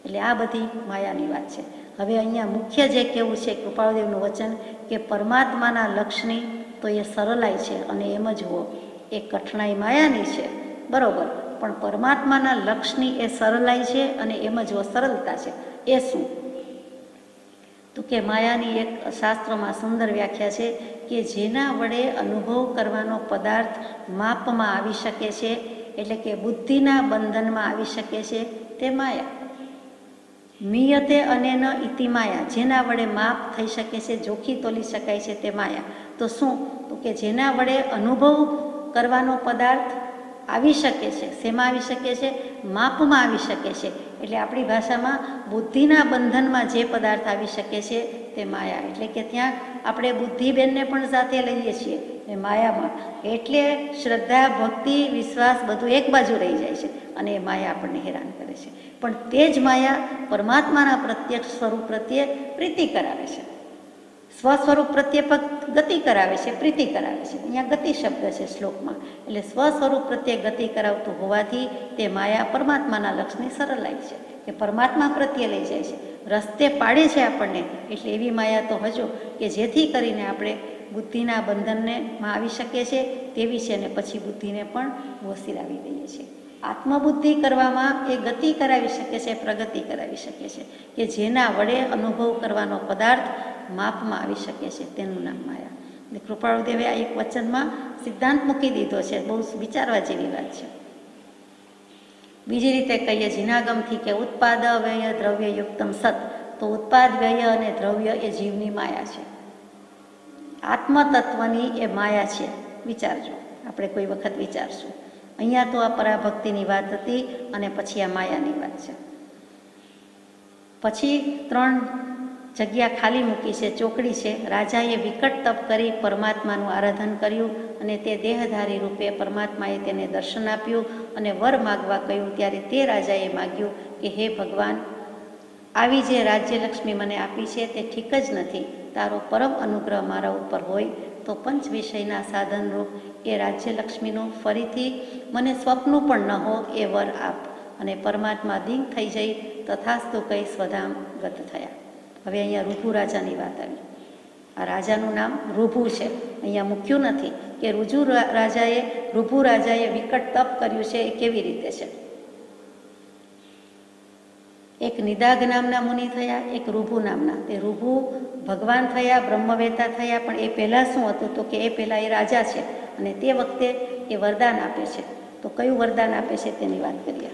એટલે આ બધી માયાની વાત છે. હવે અહીંયા મુખ્ય જે કહેવું છે કૃપાળદેવનું વચન, કે પરમાત્માના લક્ષની તો એ સરલાઈ છે અને એમ જ હો. એ કઠણાઈ માયાની છે, બરોબર, પણ પરમાત્માના લક્ષની એ સરલાઈ છે અને એમ જ સરળતા છે. એ શું? તો કે માયાની એક શાસ્ત્રોમાં સુંદર વ્યાખ્યા છે કે જેના વડે અનુભવ કરવાનો પદાર્થ માપમાં આવી શકે છે, એટલે કે બુદ્ધિના બંધનમાં આવી શકે છે, તે માયા. મિયતે અનેન ઇતિ માયા, જેના વડે માપ થઈ શકે છે, જોખી તોલી શકાય છે, તે માયા. તો શું? તો કે જેના વડે અનુભવ કરવાનો પદાર્થ આવી શકે છે. શેમાં આવી શકે છે? માપમાં આવી શકે છે. એટલે આપણી ભાષામાં બુદ્ધિના બંધનમાં જે પદાર્થ આવી શકે છે તે માયા. એટલે કે ત્યાં આપણે બુદ્ધિબેનને પણ સાથે લઈએ છીએ એ માયામાં. એટલે શ્રદ્ધા, ભક્તિ, વિશ્વાસ બધું એક બાજુ રહી જાય છે અને એ માયા આપણને હેરાન કરે છે. પણ તે જ માયા પરમાત્માના પ્રત્યક્ષ સ્વરૂપ પ્રત્યે પ્રીતિ કરાવે છે, સ્વસ્વરૂપ પ્રત્યે ગતિ કરાવે છે, પ્રીતિ કરાવે છે. અહીંયા ગતિ શબ્દ છે શ્લોકમાં. એટલે સ્વસ્વરૂપ પ્રત્યે ગતિ કરાવતું હોવાથી તે માયા પરમાત્માના લક્ષની સરળાઈ છે, કે પરમાત્મા પ્રત્યે લઈ જાય છે, રસ્તે પાડે છે આપણને. એટલે એવી માયા તો હજો કે જેથી કરીને આપણે બુદ્ધિના બંધનમાં આવી શકીએ છીએ તેવી છે, અને પછી બુદ્ધિને પણ વસીરાવી દઈએ છીએ. આત્મબુદ્ધિ કરવામાં એ ગતિ કરાવી શકે છે, પ્રગતિ કરાવી શકે છે, કે જેના વડે અનુભવ કરવાનો પદાર્થ માપમાં આવી શકે છે, તેનું નામ માયા. એટલે કૃપાળુદેવે આ એક વચનમાં સિદ્ધાંત મૂકી દીધો છે, બહુ વિચારવા જેવી વાત છે. બીજી રીતે કહીએ જીનાગમથી કે ઉત્પાદ વ્યય દ્રવ્ય યુક્તમ સત, તો ઉત્પાદ વ્યય અને દ્રવ્ય એ જીવની માયા છે, આત્મતત્વની એ માયા છે. વિચારજો, આપણે કોઈ વખત વિચારશું. અહીંયા તો આ પરાભક્તિની વાત હતી, અને પછી આ માયાની વાત છે. પછી 3 જગ્યા ખાલી મૂકી છે, ચોકડી છે. રાજાએ વિકટ તપ કરી પરમાત્માનું આરાધન કર્યું, અને તે દેહધારી રૂપે પરમાત્માએ તેને દર્શન આપ્યું અને વર માગવા કહ્યું. ત્યારે તે રાજાએ માગ્યું કે હે ભગવાન, આવી જે રાજ્યલક્ષ્મી મને આપી છે તે ઠીક જ નથી. તારો પરમ અનુગ્રહ મારા ઉપર હોય તો પંચ વિષયના સાધનરૂપ એ રાજ્યલક્ષ્મીનું ફરીથી મને સ્વપ્નું પણ ન હો એ વર આપ. અને પરમાત્મા દીન થઈ જઈ તથાસ્તુ કહી સ્વધામ ગત થયા. હવે અહીંયા ઋભુ રાજાની વાત આવી. આ રાજાનું નામ ઋભુ છે, અહીંયા મૂક્યું નથી કે ઋભુ રાજાએ વિકટ તપ કર્યું છે. એ કેવી રીતે છે? એક નિદાગ નામના મુનિ થયા, એક ઋભુ નામના. તે ઋભુ ભગવાન થયા, બ્રહ્મવેતા થયા. પણ એ પહેલાં શું હતું? તો કે એ પહેલાં એ રાજા છે, અને તે વખતે એ વરદાન આપે છે. તો કયું વરદાન આપે છે તેની વાત કરીએ.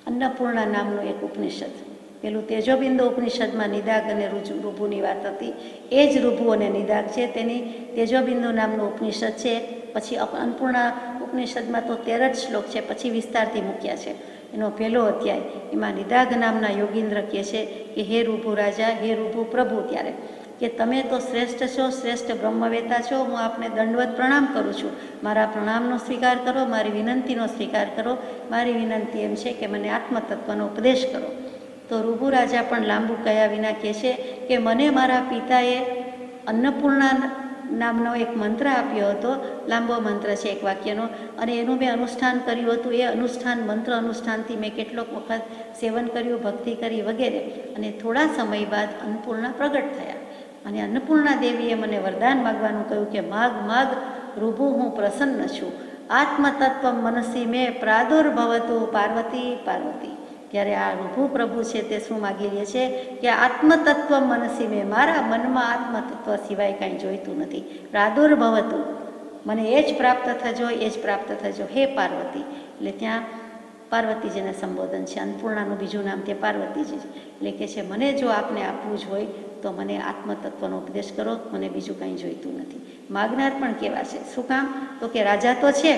અન્નપૂર્ણા નામનું એક ઉપનિષદ, પેલું તેજોબિંદુ ઉપનિષદમાં નિદાગ અને ઋભુની વાત હતી. એ જ ઋભુ અને નિદાગ છે, તેની તેજોબિંદુ નામનું ઉપનિષદ છે. પછી અન્નપૂર્ણા ઉપનિષદમાં તો 13 જ શ્લોક છે, પછી વિસ્તારથી મૂક્યા છે. એનો પહેલો અધ્યાય, એમાં નિદાગ નામના યોગીન્દ્ર કહે છે કે હે ઋભુ રાજા, હે ઋભુ પ્રભુ, ત્યારે કે તમે તો શ્રેષ્ઠ છો, શ્રેષ્ઠ બ્રહ્મવેતા છો. હું આપને દંડવત પ્રણામ કરું છું. મારા પ્રણામનો સ્વીકાર કરો, મારી વિનંતીનો સ્વીકાર કરો. મારી વિનંતી એમ છે કે મને આત્મતત્વનો ઉપદેશ કરો. તો ઋભુ રાજા પણ લાંબુ કયા વિના કહે છે કે મને મારા પિતાએ અન્નપૂર્ણા નામનો એક મંત્ર આપ્યો હતો. લાંબો મંત્ર છે, એક વાક્યનો, અને એનું મેં અનુષ્ઠાન કર્યું હતું. એ મંત્ર અનુષ્ઠાનથી મેં કેટલોક વખત સેવન કર્યું, ભક્તિ કરી વગેરે. અને થોડા સમય બાદ અન્નપૂર્ણા પ્રગટ થયા, અને અન્નપૂર્ણા દેવીએ મને વરદાન માગવાનું કહ્યું કે માગ માગ ઋભુ, હું પ્રસન્ન છું. આત્મતત્વ મનસી મેં પ્રાદુર્ભવતું પાર્વતી પાર્વતી. ત્યારે આ ઋભુ પ્રભુ છે તે શું માગી લે છે કે આત્મતત્વ મનસી મેં, મારા મનમાં આત્મતત્વ સિવાય કાંઈ જોઈતું નથી. પ્રાદુર્ભવતું, મને એ જ પ્રાપ્ત થજો, એ જ પ્રાપ્ત થજો, હે પાર્વતી. એટલે ત્યાં પાર્વતીજીને સંબોધન છે. અન્નપૂર્ણાનું બીજું નામ તે પાર્વતીજી છે. એટલે કે છે મને જો આપને આપવું જ હોય તો મને આત્મતત્વનો ઉપદેશ કરો, મને બીજું કાંઈ જોઈતું નથી. માગનાર પણ કેવા છે? શું કામ? તો કે રાજા તો છે,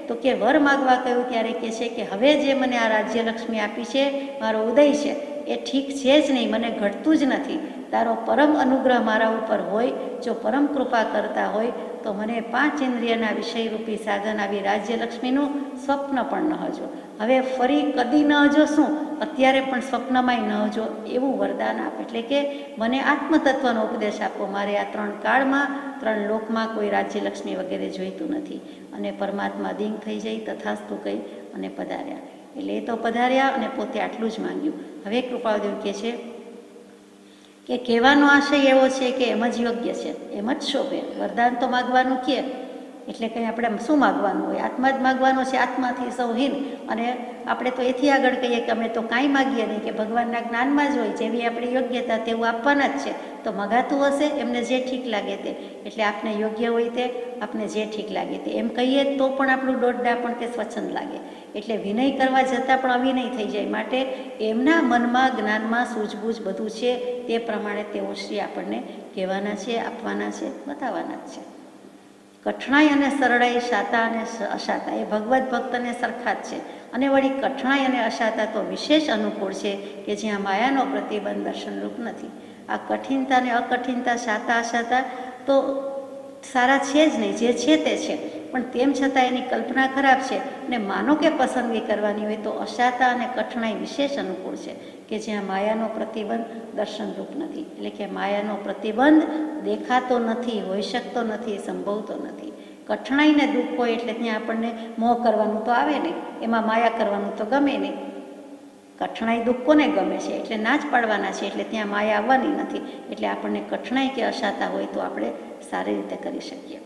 તો કે વર માગવા કહ્યું ત્યારે કહે છે કે હવે જે મને આ રાજ્યલક્ષ્મી આપી છે, મારો ઉદય છે, એ ઠીક છે જ નહીં, મને ઘટતું જ નથી. તારો પરમ અનુગ્રહ મારા ઉપર હોય, જો પરમ કૃપા કરતા હોય તો મને 5 ઇન્દ્રિયના વિષયરૂપી સાધન આવી રાજ્યલક્ષ્મીનું સ્વપ્ન પણ ન હજો. હવે ફરી કદી ન હજો, શું અત્યારે પણ સ્વપ્નમાંય ન હજો, એવું વરદાન આપ. એટલે કે મને આત્મતત્વનો ઉપદેશ આપો. મારે આ 3 કાળમાં 3 લોકમાં કોઈ રાજ્યલક્ષ્મી વગેરે જોઈતું નથી. અને પરમાત્મા દીન થઈ જઈ તથાસ્તુ કહી અને પધાર્યા. એટલે એ તો પધાર્યા અને પોતે આટલું જ માંગ્યું. હવે કૃપાળુદેવ કહે છે કે કહેવાનો આશય એવો છે કે એમ જ યોગ્ય છે, એમ જ શોભે. વરદાન તો માગવાનું કે, એટલે કંઈ આપણે શું માગવાનું હોય? આત્મા જ માગવાનો છે, આત્માથી સૌ હીન. અને આપણે તો એથી આગળ કહીએ કે અમે તો કાંઈ માગીએ નહીં, કે ભગવાનના જ્ઞાનમાં જ હોય, જેવી આપણી યોગ્યતા તેવું આપવાના જ છે. તો મગાતું હશે એમને જે ઠીક લાગે તે. એટલે આપને યોગ્ય હોય તે, આપને જે ઠીક લાગે તે એમ કહીએ તો પણ આપણું દોડડા પણ તે સ્વચ્છંદ લાગે. એટલે વિનય કરવા જતાં પણ અવિનય થઈ જાય. માટે એમના મનમાં જ્ઞાનમાં સૂઝબૂઝ બધું છે, તે પ્રમાણે તેઓ શ્રી આપણને કહેવાના છે, આપવાના છે, બતાવવાના જ છે. કઠણાઈ અને સરળાઈ, શાતા અને અશાતા એ ભગવત ભક્તને સરખા જ છે. અને વળી કઠણાઈ અને અશાતા તો વિશેષ અનુકૂળ છે કે જ્યાં માયાનો પ્રતિબંધ દર્શનરૂપ નથી. આ કઠિનતા અને અકઠિનતા, શાતા અશાતા તો સારા છે જ નહીં, જે છે તે છે. પણ તેમ છતાં એની કલ્પના ખરાબ છે અને માનો કે પસંદગી કરવાની હોય તો અશાતા અને કઠણાઈ વિશેષ અનુકૂળ છે કે જ્યાં માયાનો પ્રતિબંધ દર્શનરૂપ નથી, એટલે કે માયાનો પ્રતિબંધ દેખાતો નથી, હોઈ શકતો નથી, સંભવતો નથી. કઠણાઈ ને દુઃખ હોય એટલે ત્યાં આપણને મોહ કરવાનું તો આવે નહીં, એમાં માયા કરવાનું તો ગમે નહીં. કઠણાઈ દુઃખ કોને ગમે છે? એટલે ના જ પાડવાના છે, એટલે ત્યાં માયા આવવાની નથી. એટલે આપણને કઠણાઈ કે અશાતા હોય તો આપણે સારી રીતે કરી શકીએ.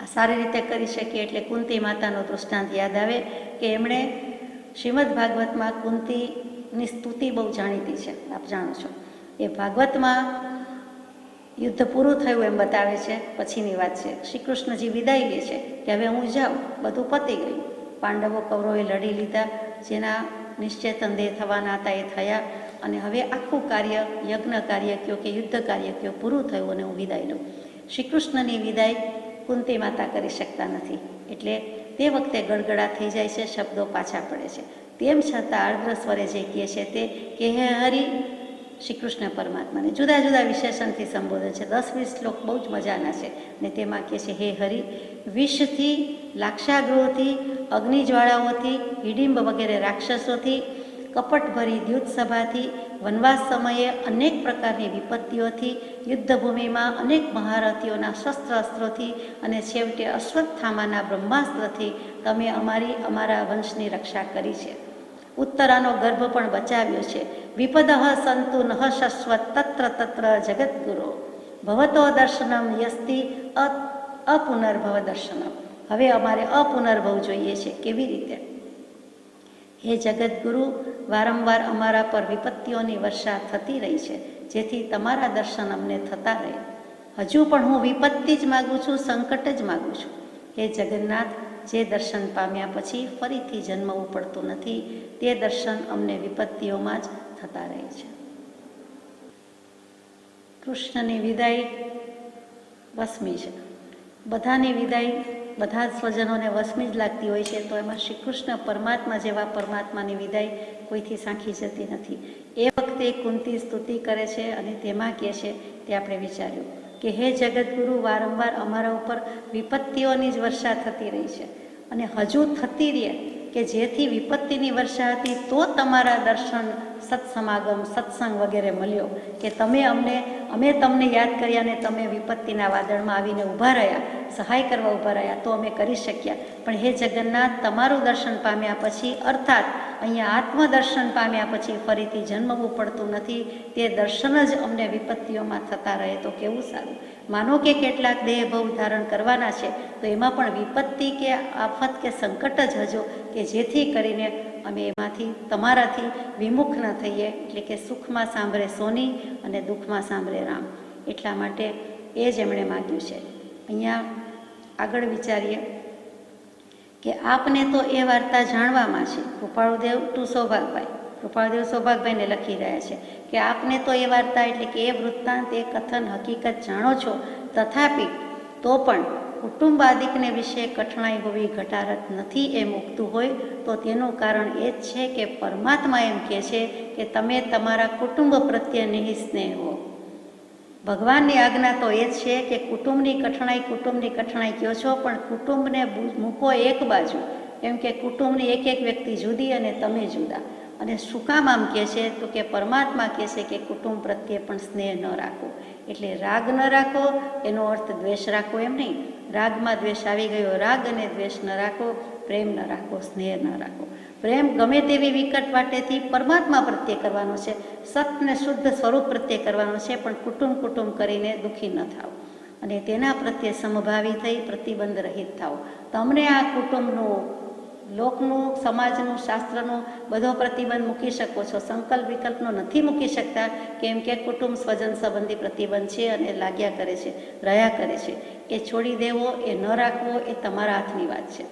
આ સારી રીતે કરી શકીએ એટલે કુંતી માતાનો દૃષ્ટાંત યાદ આવે કે એમણે શ્રીમદ ભાગવતમાં કુંતીની સ્તુતિ બહુ જાણીતી છે, આપ જાણો છો. એ ભાગવતમાં યુદ્ધ પૂરું થયું એમ બતાવે છે, પછીની વાત છે. શ્રી કૃષ્ણજી વિદાય લે છે કે હવે હું જાઉં, બધું પતી ગયું. પાંડવો કૌરવોએ લડી લીધા, જેના નિશ્ચેતન દેહ થવાના હતા એ થયા, અને હવે આખું કાર્ય, યજ્ઞ કાર્ય કયો કે યુદ્ધ કાર્ય કયો પૂરું થયું અને હું વિદાય લઉં. શ્રી કૃષ્ણની વિદાય કુંતી માતા કરી શકતા નથી, એટલે તે વખતે ગડગડા થઈ જાય છે, શબ્દો પાછા પડે છે. તેમ છતાં આર્દ્ર સ્વરે જે કહે છે તે કે હે હરિ, શ્રી કૃષ્ણ પરમાત્માને જુદા જુદા વિશેષણથી સંબોધન છે. 10-20 શ્લોક બહુ જ મજાના છે. ને તેમાં કહે છે હે હરિ, વિષથી, લાક્ષાગૃહથી, અગ્નિજ્વાળાઓથી, હિડિંબ વગેરે રાક્ષસોથી, કપટભરી દ્યુતસભાથી, વનવાસ સમયે અનેક પ્રકારની વિપત્તિઓથી, યુદ્ધભૂમિમાં અનેક મહારથીઓના શસ્ત્ર અસ્ત્રોથી અને છેવટે અશ્વત્થામાના બ્રહ્માસ્ત્રથી તમે અમારા વંશની રક્ષા કરી છે. ઉત્તરાનો ગર્ભ પણ બચાવ્યો છે. વિપદઃ સંતુ નઃ શશ્વત તત્ર તત્ર જગદ્ગુરો ભવતો દર્શનમ યસ્તિ અપુનર્ભવ દર્શનમ. હવે અમારે અપુનર્ભવ જોઈએ છે. કેવી રીતે? હે જગદગુરુ, વારંવાર અમારા પર વિપત્તિઓની વર્ષા થતી રહી છે, જેથી તમારા દર્શન અમને થતા રહે. હજુ પણ હું વિપત્તિ જ માગું છું, સંકટ જ માગું છું. હે જગન્નાથ, જે દર્શન પામ્યા પછી ફરીથી જન્મવું પડતું નથી, તે દર્શન અમને વિપત્તિઓમાં જ થતા રહે છે. કૃષ્ણની વિદાય વસમી છે. બધાની વિદાય બધા જ સ્વજનોને વસમી જ લાગતી હોય છે, તો એમાં શ્રી કૃષ્ણ પરમાત્મા જેવા પરમાત્માની વિદાય કોઈથી સાંખી જતી નથી. એ વખતે કુંતી સ્તુતિ કરે છે અને તેમાં કહે છે તે આપણે વિચાર્યું કે હે જગદગુરુ, વારંવાર અમારા ઉપર વિપત્તિઓની જ વર્ષા થતી રહી છે અને હજુ થતી રહે, કે જેથી વિપત્તિની વર્ષા હતી તો તમારા દર્શન, સત્સમાગમ, સત્સંગ વગેરે મળ્યો, કે અમે તમને યાદ કર્યા ને તમે વિપત્તિના વાદળમાં આવીને ઊભા રહ્યા, સહાય કરવા ઊભા રહ્યા, તો અમે કરી શક્યા. પણ હે જગન્નાથ, તમારું દર્શન પામ્યા પછી, અર્થાત અહીંયા આત્મદર્શન પામ્યા પછી ફરીથી જન્મવું પડતું નથી, તે દર્શન જ અમને વિપત્તિઓમાં થતા રહે તો કેવું સારું. માનો કે કેટલાક દેહ ભવ ધારણ કરવાના છે, તો એમાં પણ વિપત્તિ કે આફત કે સંકટ જ હજો, કે જેથી કરીને અમે એમાંથી તમારાથી વિમુખ ન થઈએ. એટલે કે સુખમાં સાંભળે સોની અને દુઃખમાં સાંભળે રામ. એટલા માટે એ જ એમણે માગ્યું છે. અહીંયા આગળ વિચારીએ કે આપને તો એ વાર્તા જાણવામાં છે. કૃપાળુદેવ ટુ સૌભાગભાઈ, કૃપાળુદેવ સૌભાગભાઈને લખી રહ્યા છે કે આપને તો એ વાર્તા એટલે કે એ વૃત્તાંત, એ કથન હકીકત જાણો છો, તથાપી તો પણ કુટુંબાદિકને વિશે કઠણાઈ હોવી ઘટારત નથી એમ ઉગતું હોય તો તેનું કારણ એ જ છે કે પરમાત્મા એમ કહે છે કે તમે તમારા કુટુંબ પ્રત્યે નિઃસ્નેહ હો. ભગવાનની આજ્ઞા તો એ જ છે કે કુટુંબની કઠણાઈ કહો છો, પણ કુટુંબને મૂકો એક બાજુ, એમ કે કુટુંબની એક એક વ્યક્તિ જુદી અને તમે જુદા. અને શું કામ આમ કહે છે? તો કે પરમાત્મા કહે છે કે કુટુંબ પ્રત્યે પણ સ્નેહ ન રાખો. એટલે રાગ ન રાખો એનો અર્થ દ્વેષ રાખો એમ નહીં. રાગમાં દ્વેષ આવી ગયો, રાગ અને દ્વેષ ન રાખો, પ્રેમ ન રાખો, સ્નેહ ન રાખો. પ્રેમ ગમે તેવી વિકટ વાટેથી પરમાત્મા પ્રત્યે કરવાનો છે, સત્ય શુદ્ધ સ્વરૂપ પ્રત્યે કરવાનો છે, પણ કુટુંબ કરીને દુઃખી ન થાવ અને તેના પ્રત્યે સમભાવી થઈ પ્રતિબંધ રહિત થાવ. તમને આ કુટુંબનું, લોકનું, સમાજનું, શાસ્ત્રનું બધો પ્રતિબંધ મૂકી શકો છો, સંકલ્પ વિકલ્પનો નથી મૂકી શકતા, કેમ કે કુટુંબ સ્વજન સંબંધી પ્રતિબંધ છે અને લાગ્યા કરે છે, રહ્યા કરે છે. એ છોડી દેવો, એ ન રાખવો, એ તમારા હાથની વાત છે.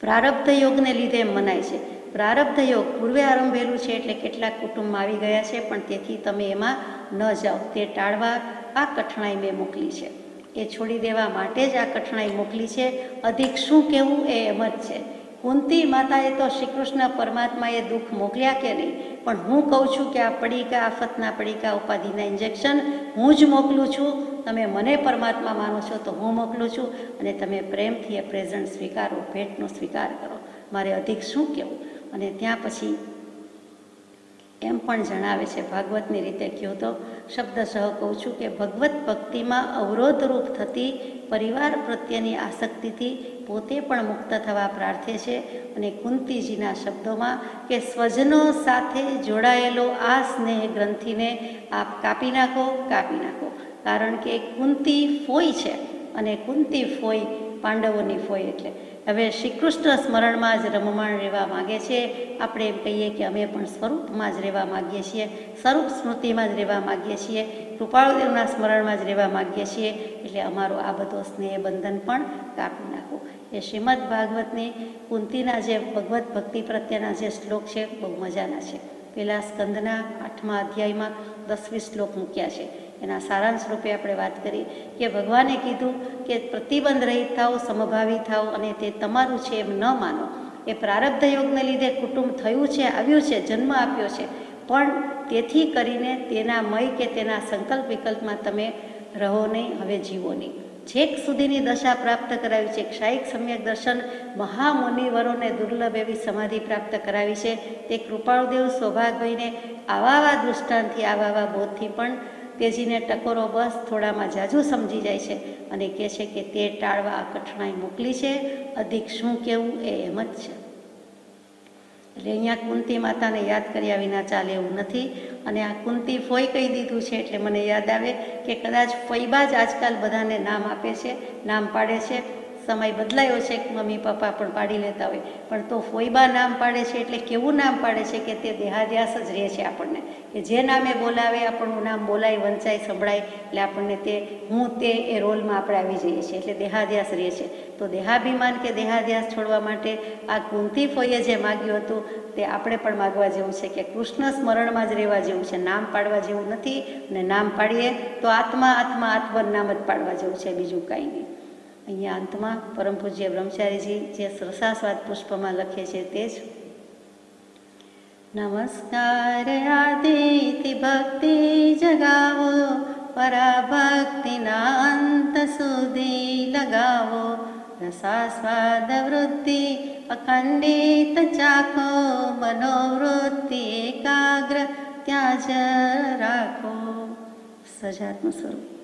પ્રારબ્ધ યોગને લીધે એમ મનાય છે. પ્રારબ્ધ યોગ પૂર્વે આરંભેલું છે, એટલે કેટલાક કુટુંબમાં આવી ગયા છે, પણ તેથી તમે એમાં ન જાઓ, તે ટાળવા આ કઠણાઈ મેં મોકલી છે. એ છોડી દેવા માટે જ આ કઠણાઈ મોકલી છે. અધિક શું કહેવું એ એમ જ છે. કુંતી માતાએ તો શ્રી કૃષ્ણ પરમાત્માએ દુઃખ મોકલ્યા કે નહીં, પણ હું કહું છું કે આ પડીકા, આફતના પડીકા, ઉપાધિના ઇન્જેક્શન હું જ મોકલું છું તમે મને પરમાત્મા માનો છો તો હું મોકલું છું, અને તમે પ્રેમથી એ પ્રેઝન્ટ સ્વીકારો, ભેટનો સ્વીકાર કરો. મારે અધિક શું કહેવું? અને ત્યાં પછી એમ પણ જણાવે છે, ભાગવતની રીતે કહું તો શબ્દસહ કહું છું કે ભગવત ભક્તિમાં અવરોધરૂપ થતી પરિવાર પ્રત્યેની આસક્તિથી પોતે પણ મુક્ત થવા પ્રાર્થે છે. અને કુંતીજીના શબ્દોમાં કે સ્વજનો સાથે જોડાયેલો આ સ્નેહ ગ્રંથિને આપ કાપી નાખો, કાપી નાખો. કારણ કે કુંતી ફોઈ છે, અને કુંતી ફોઈ પાંડવોની ફોઈ. એટલે હવે શ્રી કૃષ્ણ સ્મરણમાં જ રમમાણ રહેવા માગે છે. આપણે એમ કહીએ કે અમે પણ સ્વરૂપમાં જ રહેવા માગીએ છીએ, સ્વરૂપ સ્મૃતિમાં જ રહેવા માગીએ છીએ, કૃપાળુદેવના સ્મરણમાં જ રહેવા માગીએ છીએ. એટલે અમારો આ બધો સ્નેહ બંધન પણ કાપી નાખો. એ શ્રીમદ ભાગવતની કુંતીના જે ભગવત ભક્તિ પ્રત્યેના જે શ્લોક છે, બહુ મજાના છે. પહેલા સ્કંદના 8મા અધ્યાયમાં 10-20 શ્લોક મૂક્યા છે. એના સારાંશ રૂપે આપણે વાત કરી કે ભગવાને કીધું કે પ્રતિબંધ રહિત થાઓ, સમભાવી થાઓ, અને તે તમારું છે એમ ન માનો. એ પ્રારબ્ધ યોગને લીધે કુટુંબ થયું છે, આવ્યું છે, જન્મ આપ્યો છે, પણ તેથી કરીને તેના મય કે તેના સંકલ્પ વિકલ્પમાં તમે રહો નહીં, હવે જીવો નહીં. છેક સુધીની દશા પ્રાપ્ત કરાવી છે. ક્ષાયિક સમ્યક દર્શન મહામુનિવરોને દુર્લભ એવી સમાધિ પ્રાપ્ત કરાવી છે. તે કૃપાળુદેવ સૌભાગભાઈને આવા દૃષ્ટાંતથી, આવા બોધથી પણ તેજીને ટકોરો બસ થોડામાં જાજુ સમજી જાય છે, અને કહે છે કે તે ટાળવા આ કઠણાઈ મોકલી છે. અધિક શું કહેવું એ એમ જ છે. એટલે અહીંયા કુંતી માતાને યાદ કર્યા વિના ચાલે એવું નથી. અને આ કુંતી ફોઈ કહી દીધું છે એટલે મને યાદ આવે કે કદાચ ફોઈબા જ આજકાલ બધાને નામ આપે છે, નામ પાડે છે. સમય બદલાયો છે, મમ્મી પપ્પા પણ પાડી લેતા હોય, પણ તો ફોઈબા નામ પાડે છે. એટલે કેવું નામ પાડે છે કે તે દેહાદ્યાસ જ રહે છે આપણને, કે જે નામે બોલાવે આપણું નામ બોલાય, વંચાય, સંભળાય, એટલે આપણને તે હું તે એ રોલમાં આપણે આવી જઈએ છીએ. એટલે દેહાદ્યાસ રહે છે. તો દેહાભિમાન કે દેહાદ્યાસ છોડવા માટે આ કુંતી ફોઈએ જે માગ્યું હતું તે આપણે પણ માગવા જેવું છે, કે કૃષ્ણ સ્મરણમાં જ રહેવા જેવું છે, નામ પાડવા જેવું નથી. અને નામ પાડીએ તો આત્મા આત્મા આત્મન નામ જ પાડવા જેવું છે, બીજું કાંઈ નહીં. અહીંયા અંતમાં પરમ પૂજ્ય બ્રહ્મચારીજી જે રસાસ્વાદ પુષ્પમાં લખે છે તે જ: નમસ્કાર આદિતિ ભક્તિ જગાવો, પરાભક્તિના અંત સુધી લગાવો. રસાસ્વાદ વૃત્તિ અખંડિત ચાખો, મનોવૃત્તિ એકાગ્ર ત્યાં જ રાખો. સજાતનું સ્વરૂપ.